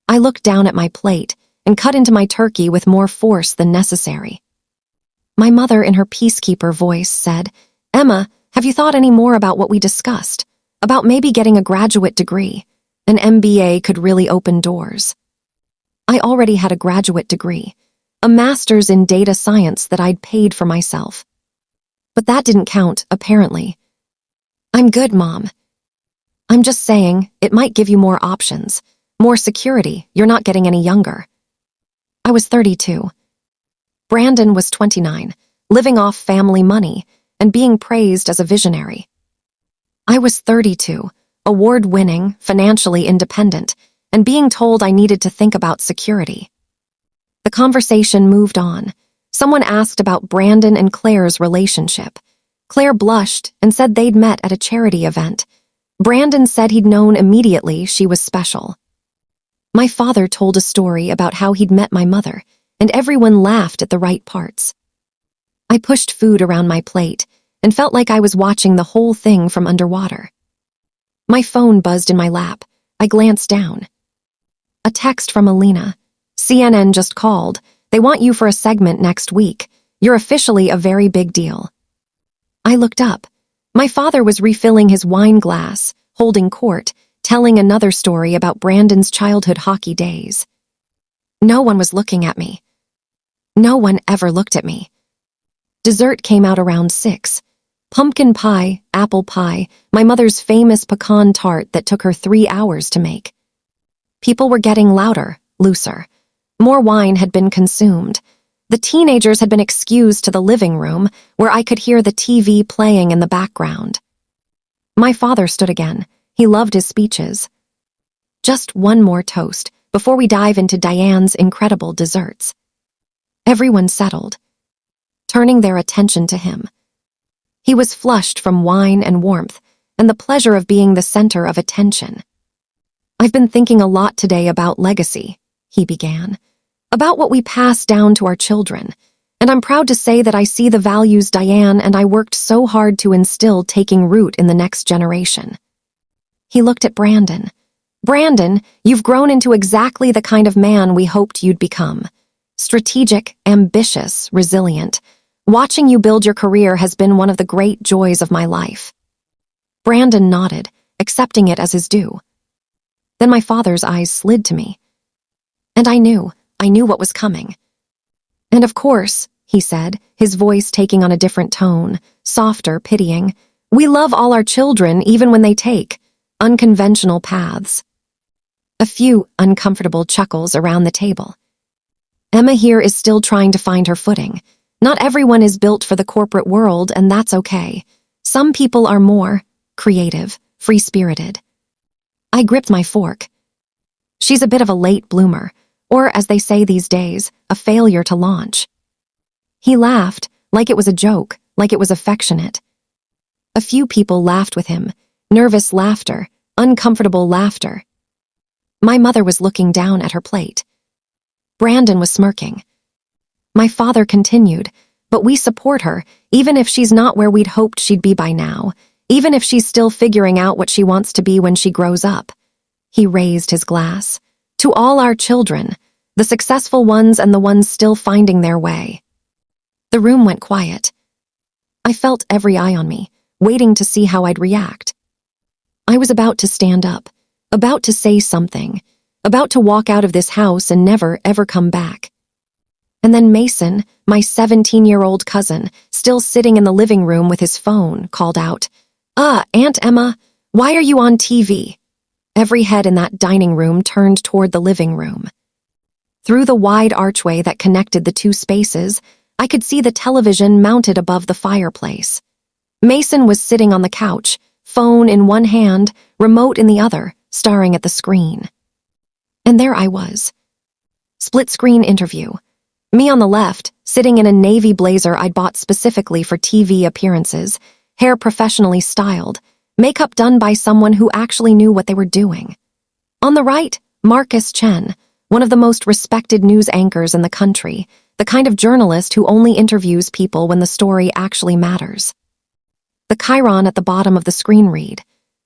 I looked down at my plate and cut into my turkey with more force than necessary. My mother, in her peacekeeper voice, said, "Emma, have you thought any more about what we discussed? About maybe getting a graduate degree? An MBA could really open doors." I already had a graduate degree, a master's in data science that I'd paid for myself. But that didn't count, apparently. "I'm good, Mom. I'm just saying, it might give you more options, more security. You're not getting any younger." I was 32. Brandon was 29, living off family money and being praised as a visionary. I was 32, award-winning, financially independent, and being told I needed to think about security. The conversation moved on. Someone asked about Brandon and Claire's relationship. Claire blushed and said they'd met at a charity event. Brandon said he'd known immediately she was special. My father told a story about how he'd met my mother, and everyone laughed at the right parts. I pushed food around my plate and felt like I was watching the whole thing from underwater. My phone buzzed in my lap. I glanced down. A text from Alina. "CNN just called. They want you for a segment next week. You're officially a very big deal." I looked up. My father was refilling his wine glass, holding court, telling another story about Brandon's childhood hockey days. No one was looking at me. No one ever looked at me. Dessert came out around 6. Pumpkin pie, apple pie, my mother's famous pecan tart that took her 3 hours to make. People were getting louder, looser. More wine had been consumed. The teenagers had been excused to the living room, where I could hear the TV playing in the background. My father stood again. He loved his speeches. "Just one more toast, before we dive into Diane's incredible desserts." Everyone settled, turning their attention to him. He was flushed from wine and warmth, and the pleasure of being the center of attention. "I've been thinking a lot today about legacy," he began. "About what we pass down to our children, and I'm proud to say that I see the values Diane and I worked so hard to instill taking root in the next generation." He looked at Brandon. "Brandon, you've grown into exactly the kind of man we hoped you'd become. Strategic, ambitious, resilient. Watching you build your career has been one of the great joys of my life." Brandon nodded, accepting it as his due. Then my father's eyes slid to me. And I knew what was coming. "And of course," he said, his voice taking on a different tone, softer, pitying, "we love all our children even when they take unconventional paths." A few uncomfortable chuckles around the table. Emma here is still trying to find her footing. Not everyone is built for the corporate world, and that's okay. Some people are more creative, free-spirited. I gripped my fork. She's a bit of a late bloomer, or as they say these days, a failure to launch. He laughed, like it was a joke, like it was affectionate. A few people laughed with him, nervous laughter, uncomfortable laughter. My mother was looking down at her plate. Brandon was smirking. My father continued, "But we support her, even if she's not where we'd hoped she'd be by now. even if she's still figuring out what she wants to be when she grows up. He raised his glass. To all our children, the successful ones and the ones still finding their way. The room went quiet. I felt every eye on me, waiting to see how I'd react. I was about to stand up, about to say something, about to walk out of this house and never, ever come back. And then Mason, my 17-year-old cousin, still sitting in the living room with his phone, called out, Aunt Emma, why are you on TV?" Every head in that dining room turned toward the living room. Through the wide archway that connected the two spaces, I could see the television mounted above the fireplace. Mason was sitting on the couch, phone in one hand, remote in the other, staring at the screen. And there I was. Split-screen interview. Me on the left, sitting in a navy blazer I'd bought specifically for TV appearances, hair professionally styled, makeup done by someone who actually knew what they were doing. On the right, Marcus Chen, one of the most respected news anchors in the country, the kind of journalist who only interviews people when the story actually matters. The chyron at the bottom of the screen read,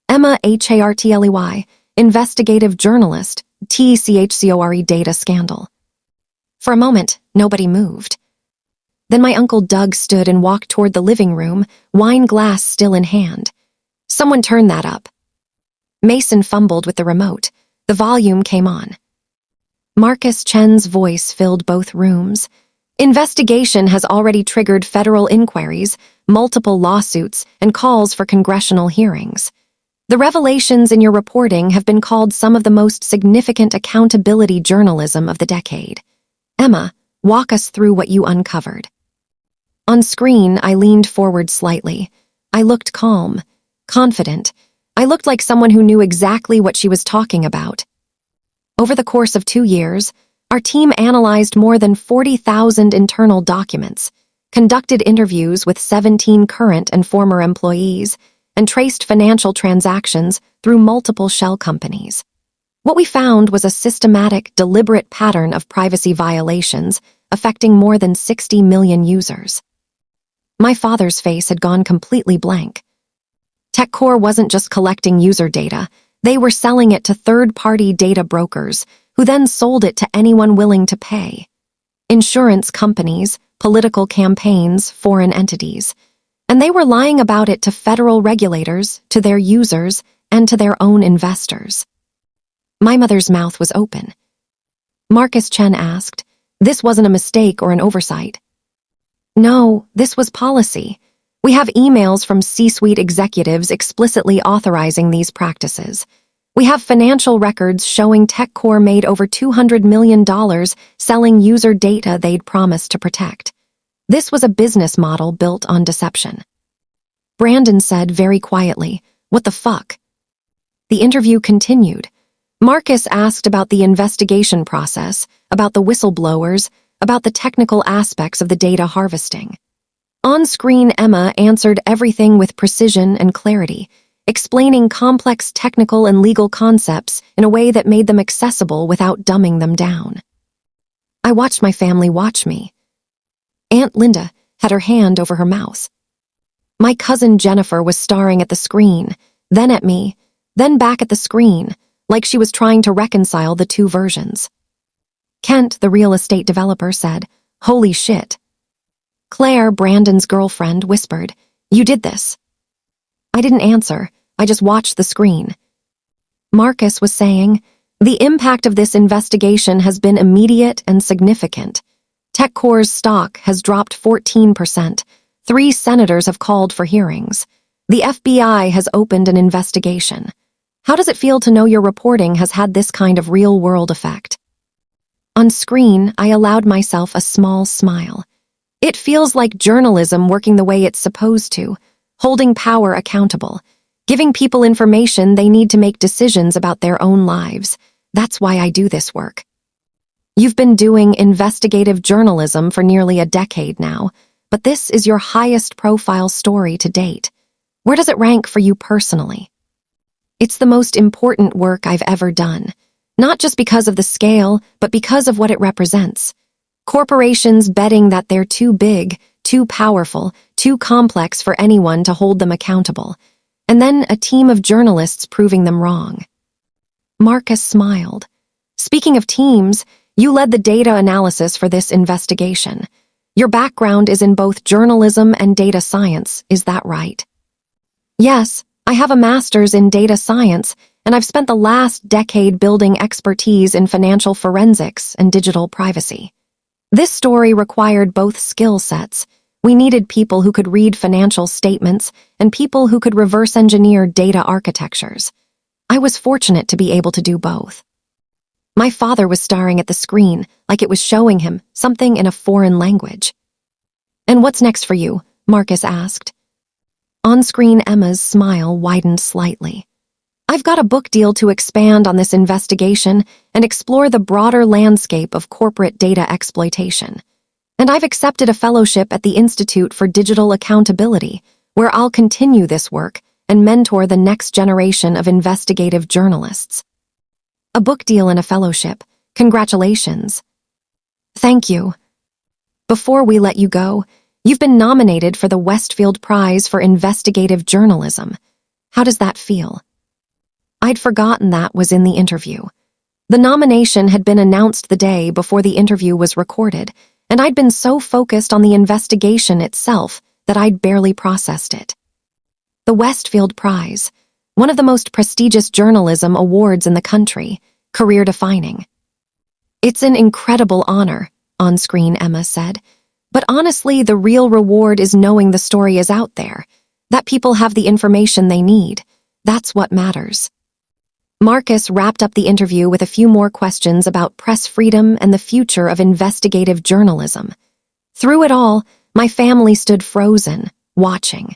Emma Hartley, investigative journalist, TCHCORE data scandal. For a moment, nobody moved. Then my Uncle Doug stood and walked toward the living room, wine glass still in hand. Someone turned that up. Mason fumbled with the remote. The volume came on. Marcus Chen's voice filled both rooms. Investigation has already triggered federal inquiries, multiple lawsuits, and calls for congressional hearings. The revelations in your reporting have been called some of the most significant accountability journalism of the decade. Emma, walk us through what you uncovered. On screen, I leaned forward slightly. I looked calm, confident. I looked like someone who knew exactly what she was talking about. Over the course of 2 years, our team analyzed more than 40,000 internal documents, conducted interviews with 17 current and former employees, and traced financial transactions through multiple shell companies. What we found was a systematic, deliberate pattern of privacy violations affecting more than 60 million users. My father's face had gone completely blank. TechCore wasn't just collecting user data, they were selling it to third-party data brokers, who then sold it to anyone willing to pay. Insurance companies, political campaigns, foreign entities. And they were lying about it to federal regulators, to their users, and to their own investors. My mother's mouth was open. Marcus Chen asked, "This wasn't a mistake or an oversight?" "No, this was policy. We have emails from C-suite executives explicitly authorizing these practices. We have financial records showing TechCore made over $200 million selling user data they'd promised to protect. This was a business model built on deception." Brandon said very quietly, "What the fuck?" The interview continued. Marcus asked about the investigation process, about the whistleblowers, about the technical aspects of the data harvesting. On-screen Emma answered everything with precision and clarity, explaining complex technical and legal concepts in a way that made them accessible without dumbing them down. I watched my family watch me. Aunt Linda had her hand over her mouth. My cousin Jennifer was staring at the screen, then at me, then back at the screen, like she was trying to reconcile the two versions. Kent, the real estate developer, said, "Holy shit." Claire, Brandon's girlfriend, whispered, "You did this." I didn't answer, I just watched the screen. Marcus was saying, "The impact of this investigation has been immediate and significant. TechCore's stock has dropped 14%. 3 senators have called for hearings. The FBI has opened an investigation. How does it feel to know your reporting has had this kind of real-world effect?" On screen, I allowed myself a small smile. It feels like journalism working the way it's supposed to, holding power accountable, giving people information they need to make decisions about their own lives. That's why I do this work. You've been doing investigative journalism for nearly a decade now, but this is your highest profile story to date. Where does it rank for you personally? It's the most important work I've ever done, not just because of the scale, but because of what it represents. Corporations betting that they're too big, too powerful, too complex for anyone to hold them accountable. and then a team of journalists proving them wrong. Marcus smiled. Speaking of teams, you led the data analysis for this investigation. Your background is in both journalism and data science, is that right? Yes, I have a master's in data science, and I've spent the last decade building expertise in financial forensics and digital privacy. This story required both skill sets. We needed people who could read financial statements and people who could reverse engineer data architectures. I was fortunate to be able to do both. My father was staring at the screen like it was showing him something in a foreign language. "And what's next for you?" Marcus asked. On-screen Emma's smile widened slightly. "I've got a book deal to expand on this investigation and explore the broader landscape of corporate data exploitation. And I've accepted a fellowship at the Institute for Digital Accountability, where I'll continue this work and mentor the next generation of investigative journalists." "A book deal and a fellowship. Congratulations." "Thank you. Before we let you go, you've been nominated for the Westfield Prize for Investigative Journalism. How does that feel?" I'd forgotten that was in the interview. The nomination had been announced the day before the interview was recorded, and I'd been so focused on the investigation itself that I'd barely processed it. The Westfield Prize, one of the most prestigious journalism awards in the country, career-defining. "It's an incredible honor," on-screen Emma said. "But honestly, the real reward is knowing the story is out there, that people have the information they need. That's what matters." Marcus wrapped up the interview with a few more questions about press freedom and the future of investigative journalism. Through it all, my family stood frozen, watching.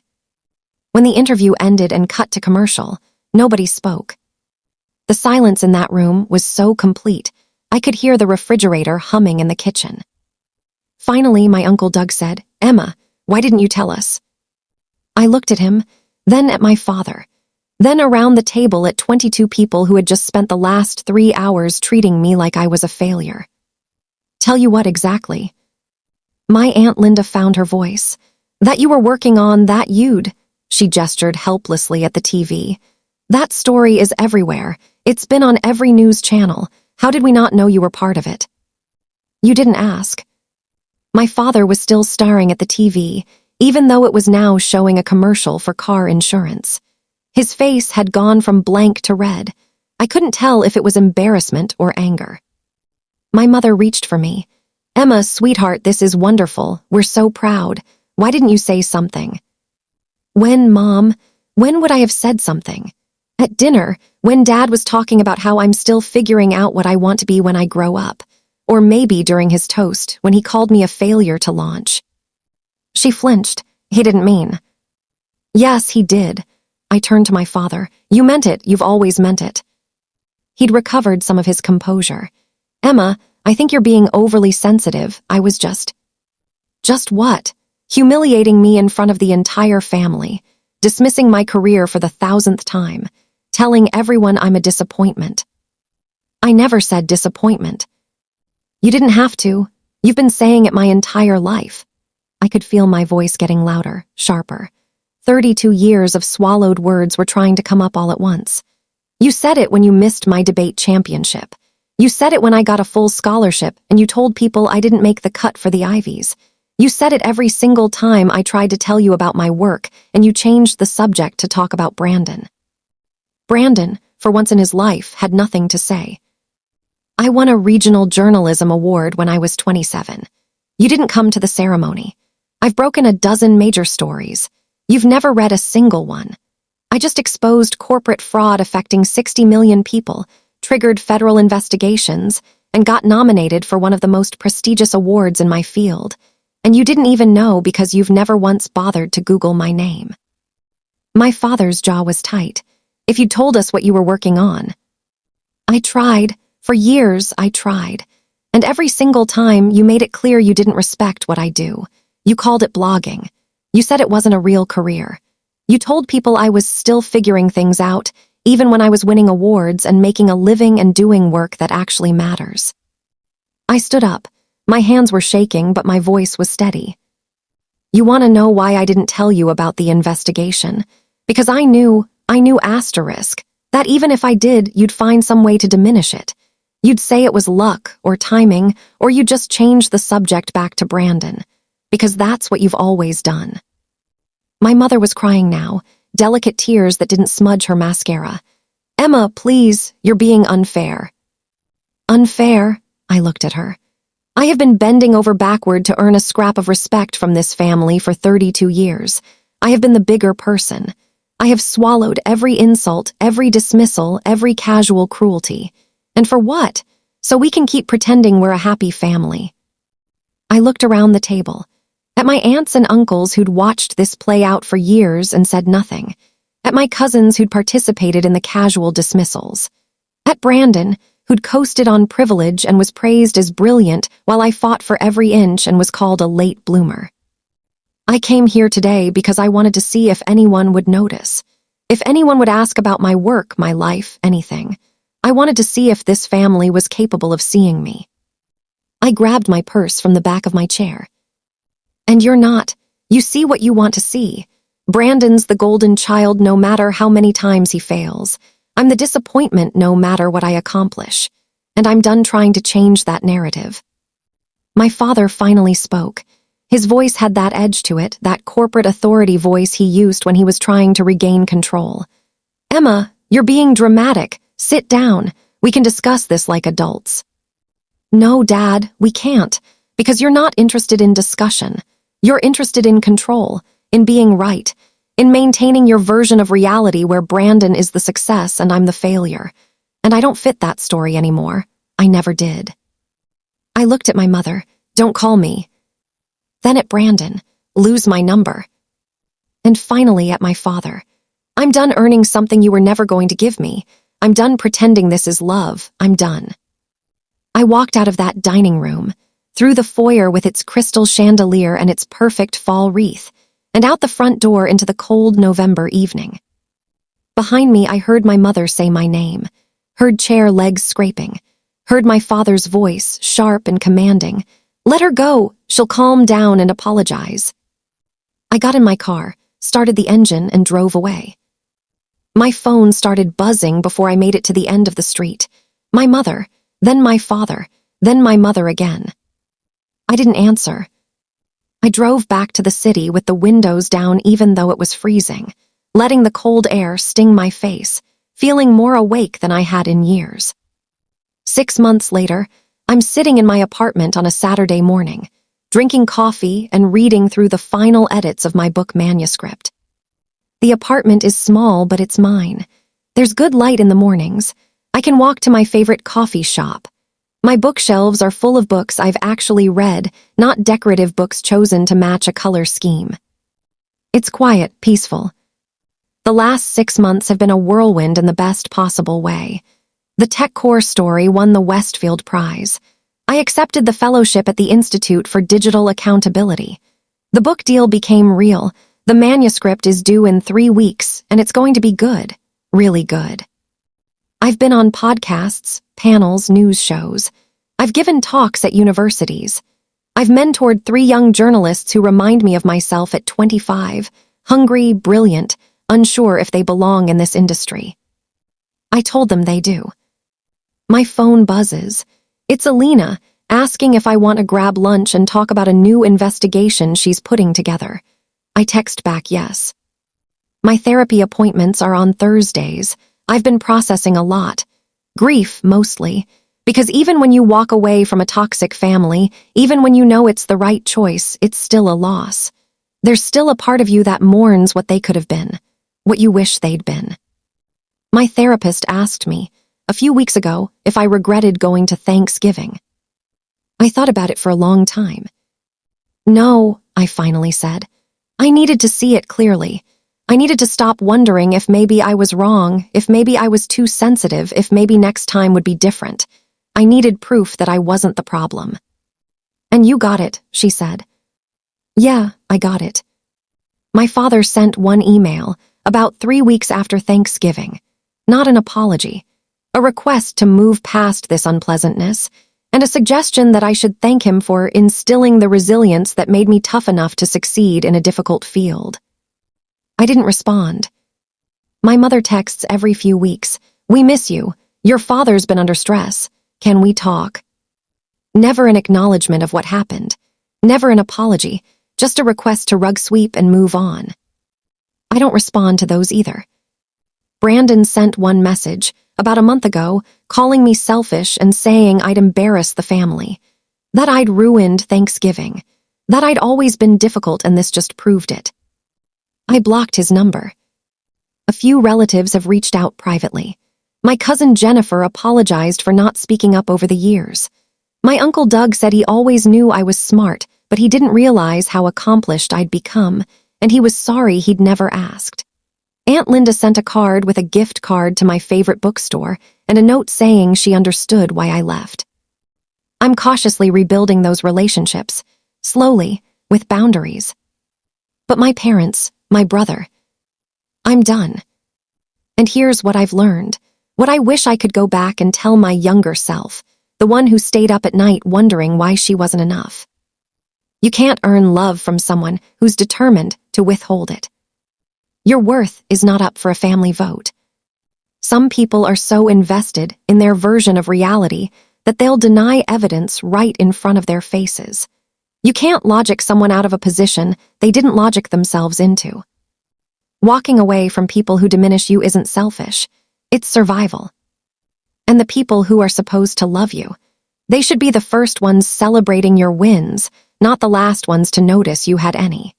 When the interview ended and cut to commercial, nobody spoke. The silence in that room was so complete, I could hear the refrigerator humming in the kitchen. Finally, my Uncle Doug said, "Emma, why didn't you tell us?" I looked at him, then at my father, then around the table at 22 people who had just spent the last 3 hours treating me like I was a failure. "Tell you what exactly?" My Aunt Linda found her voice. "That you were working on that you'd," she gestured helplessly at the TV. "That story is everywhere. It's been on every news channel. How did we not know you were part of it?" "You didn't ask." My father was still staring at the TV, even though it was now showing a commercial for car insurance. His face had gone from blank to red. I couldn't tell if it was embarrassment or anger. My mother reached for me. "Emma, sweetheart, this is wonderful. We're so proud. Why didn't you say something?" "When, Mom? When would I have said something?" "At dinner, when Dad was talking about how I'm still figuring out what I want to be when I grow up. Or maybe during his toast, when he called me a failure to launch." She flinched. "He didn't mean." "Yes, he did." I turned to my father. "You meant it. You've always meant it." He'd recovered some of his composure. "Emma, I think you're being overly sensitive. I was just..." "Just what?" "Humiliating me in front of the entire family, dismissing my career for the 1,000th time, telling everyone I'm a disappointment." "I never said disappointment." "You didn't have to. You've been saying it my entire life." I could feel my voice getting louder, sharper. 32 years of swallowed words were trying to come up all at once. "You said it when you missed my debate championship. You said it when I got a full scholarship and you told people I didn't make the cut for the Ivies. You said it every single time I tried to tell you about my work and you changed the subject to talk about Brandon." Brandon, for once in his life, had nothing to say. "I won a regional journalism award when I was 27. You didn't come to the ceremony. I've broken a dozen major stories. You've never read a single one. I just exposed corporate fraud affecting 60 million people, triggered federal investigations, and got nominated for one of the most prestigious awards in my field. And you didn't even know because you've never once bothered to Google my name." My father's jaw was tight. "If you'd told us what you were working on." "I tried. For years, I tried. And every single time, you made it clear you didn't respect what I do. You called it blogging. You said it wasn't a real career. You told people I was still figuring things out, even when I was winning awards and making a living and doing work that actually matters." I stood up. My hands were shaking, but my voice was steady. "You want to know why I didn't tell you about the investigation? Because I knew asterisk, that even if I did, you'd find some way to diminish it. You'd say it was luck or timing, or you'd just change the subject back to Brandon. Because that's what you've always done. My mother was crying now, delicate tears that didn't smudge her mascara. Emma, please, you're being unfair. Unfair? I looked at her. I have been bending over backward to earn a scrap of respect from this family for 32 years. I have been the bigger person. I have swallowed every insult, every dismissal, every casual cruelty. And for what? So we can keep pretending we're a happy family. I looked around the table, at my aunts and uncles who'd watched this play out for years and said nothing, at my cousins who'd participated in the casual dismissals, at Brandon, who'd coasted on privilege and was praised as brilliant while I fought for every inch and was called a late bloomer. I came here today because I wanted to see if anyone would notice, if anyone would ask about my work, my life, anything. I wanted to see if this family was capable of seeing me. I grabbed my purse from the back of my chair. And you're not. You see what you want to see. Brandon's the golden child no matter how many times he fails. I'm the disappointment no matter what I accomplish. And I'm done trying to change that narrative. My father finally spoke. His voice had that edge to it, that corporate authority voice he used when he was trying to regain control. Emma, you're being dramatic. Sit down. We can discuss this like adults. No, Dad, we can't, because you're not interested in discussion. You're interested in control, in being right, in maintaining your version of reality where Brandon is the success and I'm the failure. And I don't fit that story anymore. I never did. I looked at my mother. Don't call me. Then at Brandon. Lose my number. And finally at my father. I'm done earning something you were never going to give me. I'm done pretending this is love. I'm done. I walked out of that dining room, through the foyer with its crystal chandelier and its perfect fall wreath, and out the front door into the cold November evening. Behind me, I heard my mother say my name, heard chair legs scraping, heard my father's voice, sharp and commanding. Let her go. She'll calm down and apologize. I got in my car, started the engine, and drove away. My phone started buzzing before I made it to the end of the street. My mother, then my father, then my mother again. I didn't answer. I drove back to the city with the windows down even though it was freezing, letting the cold air sting my face, feeling more awake than I had in years. 6 months later, I'm sitting in my apartment on a Saturday morning, drinking coffee and reading through the final edits of my book manuscript. The apartment is small, but it's mine. There's good light in the mornings. I can walk to my favorite coffee shop. My bookshelves are full of books I've actually read, not decorative books chosen to match a color scheme. It's quiet, peaceful. The last 6 months have been a whirlwind in the best possible way. The Tech Core story won the Westfield Prize. I accepted the fellowship at the Institute for Digital Accountability. The book deal became real. The manuscript is due in 3 weeks, and it's going to be good, really good. I've been on podcasts, panels, news shows. I've given talks at universities. I've mentored 3 young journalists who remind me of myself at 25, hungry, brilliant, unsure if they belong in this industry. I told them they do. My phone buzzes. It's Alina, asking if I want to grab lunch and talk about a new investigation she's putting together. I text back yes. My therapy appointments are on Thursdays. I've been processing a lot. Grief, mostly. Because even when you walk away from a toxic family, even when you know it's the right choice, it's still a loss. There's still a part of you that mourns what they could have been, what you wish they'd been. My therapist asked me, a few weeks ago, if I regretted going to Thanksgiving. I thought about it for a long time. No, I finally said. I needed to see it clearly. I needed to stop wondering if maybe I was wrong, if maybe I was too sensitive, if maybe next time would be different. I needed proof that I wasn't the problem. And you got it, she said. Yeah, I got it. My father sent one email, about 3 weeks after Thanksgiving. Not an apology. A request to move past this unpleasantness, and a suggestion that I should thank him for instilling the resilience that made me tough enough to succeed in a difficult field. I didn't respond. My mother texts every few weeks. We miss you. Your father's been under stress. Can we talk? Never an acknowledgement of what happened. Never an apology, just a request to rug sweep and move on. I don't respond to those either. Brandon sent one message, about a month ago, calling me selfish and saying I'd embarrassed the family. That I'd ruined Thanksgiving. That I'd always been difficult and this just proved it. I blocked his number. A few relatives have reached out privately. My cousin Jennifer apologized for not speaking up over the years. My Uncle Doug said he always knew I was smart, but he didn't realize how accomplished I'd become, and he was sorry he'd never asked. Aunt Linda sent a card with a gift card to my favorite bookstore and a note saying she understood why I left. I'm cautiously rebuilding those relationships, slowly, with boundaries. But my parents, my brother, I'm done. And here's what I've learned, what I wish I could go back and tell my younger self, the one who stayed up at night wondering why she wasn't enough. You can't earn love from someone who's determined to withhold it. Your worth is not up for a family vote. Some people are so invested in their version of reality that they'll deny evidence right in front of their faces. You can't logic someone out of a position they didn't logic themselves into. Walking away from people who diminish you isn't selfish, it's survival. And the people who are supposed to love you, they should be the first ones celebrating your wins, not the last ones to notice you had any.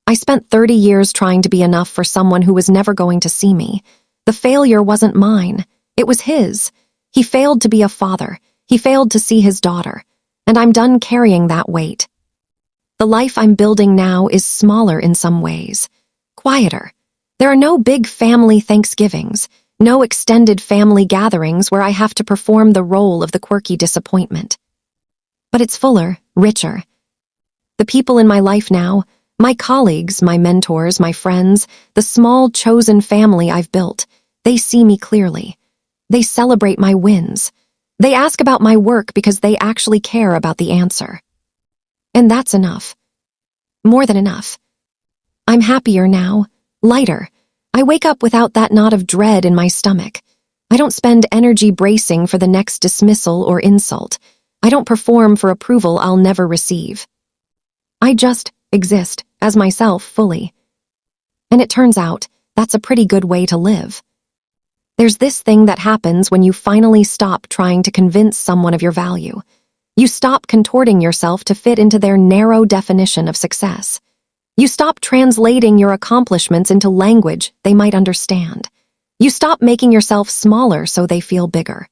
I spent 30 years trying to be enough for someone who was never going to see me. The failure wasn't mine, it was his. He failed to be a father, he failed to see his daughter, and I'm done carrying that weight. The life I'm building now is smaller in some ways, quieter. There are no big family Thanksgivings, no extended family gatherings where I have to perform the role of the quirky disappointment. But it's fuller, richer. The people in my life now, my colleagues, my mentors, my friends, the small chosen family I've built, they see me clearly. They celebrate my wins. They ask about my work because they actually care about the answer. And that's enough. More than enough. I'm happier now, lighter. I wake up without that knot of dread in my stomach. I don't spend energy bracing for the next dismissal or insult. I don't perform for approval I'll never receive. I just exist as myself fully. And it turns out that's a pretty good way to live. There's this thing that happens when you finally stop trying to convince someone of your value. You stop contorting yourself to fit into their narrow definition of success. You stop translating your accomplishments into language they might understand. You stop making yourself smaller so they feel bigger.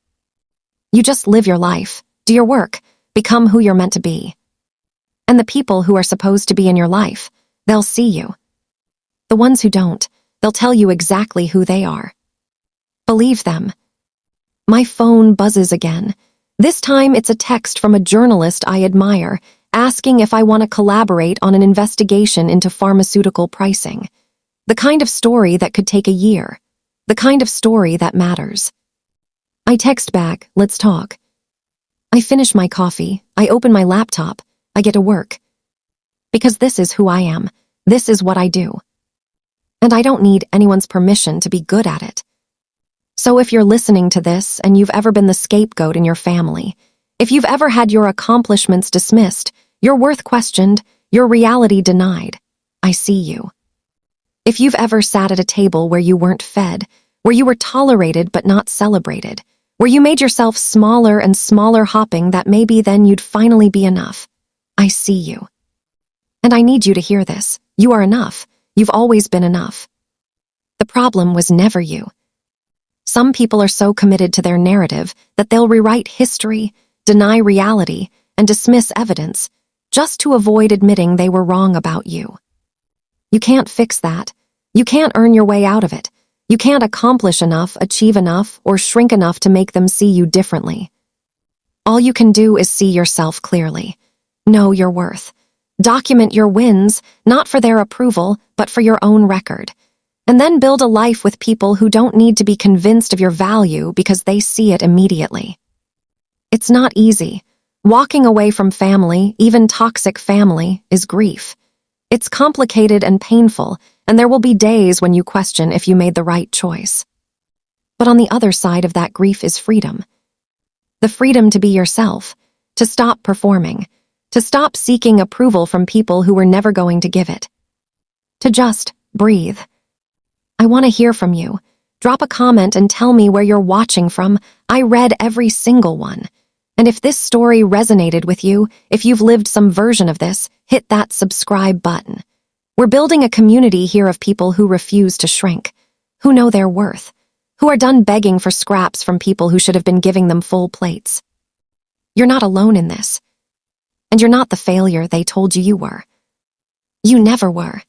You just live your life, do your work, become who you're meant to be. And the people who are supposed to be in your life, they'll see you. The ones who don't, they'll tell you exactly who they are. Believe them. My phone buzzes again. This time it's a text from a journalist I admire, asking if I want to collaborate on an investigation into pharmaceutical pricing. The kind of story that could take a year. The kind of story that matters. I text back, let's talk. I finish my coffee, I open my laptop, I get to work. Because this is who I am, this is what I do. And I don't need anyone's permission to be good at it. So if you're listening to this and you've ever been the scapegoat in your family, if you've ever had your accomplishments dismissed, your worth questioned, your reality denied, I see you. If you've ever sat at a table where you weren't fed, where you were tolerated but not celebrated, where you made yourself smaller and smaller hoping that maybe then you'd finally be enough, I see you. And I need you to hear this. You are enough. You've always been enough. The problem was never you. Some people are so committed to their narrative that they'll rewrite history, deny reality, and dismiss evidence just to avoid admitting they were wrong about you. You can't fix that. You can't earn your way out of it. You can't accomplish enough, achieve enough, or shrink enough to make them see you differently. All you can do is see yourself clearly. Know your worth. Document your wins, not for their approval, but for your own record. And then build a life with people who don't need to be convinced of your value because they see it immediately. It's not easy. Walking away from family, even toxic family, is grief. It's complicated and painful, and there will be days when you question if you made the right choice. But on the other side of that grief is freedom. The freedom to be yourself, to stop performing, to stop seeking approval from people who were never going to give it. To just breathe. I want to hear from you. Drop a comment and tell me where you're watching from. I read every single one. And if this story resonated with you, if you've lived some version of this, hit that subscribe button. We're building a community here of people who refuse to shrink, who know their worth, who are done begging for scraps from people who should have been giving them full plates. You're not alone in this. And you're not the failure they told you you were. You never were.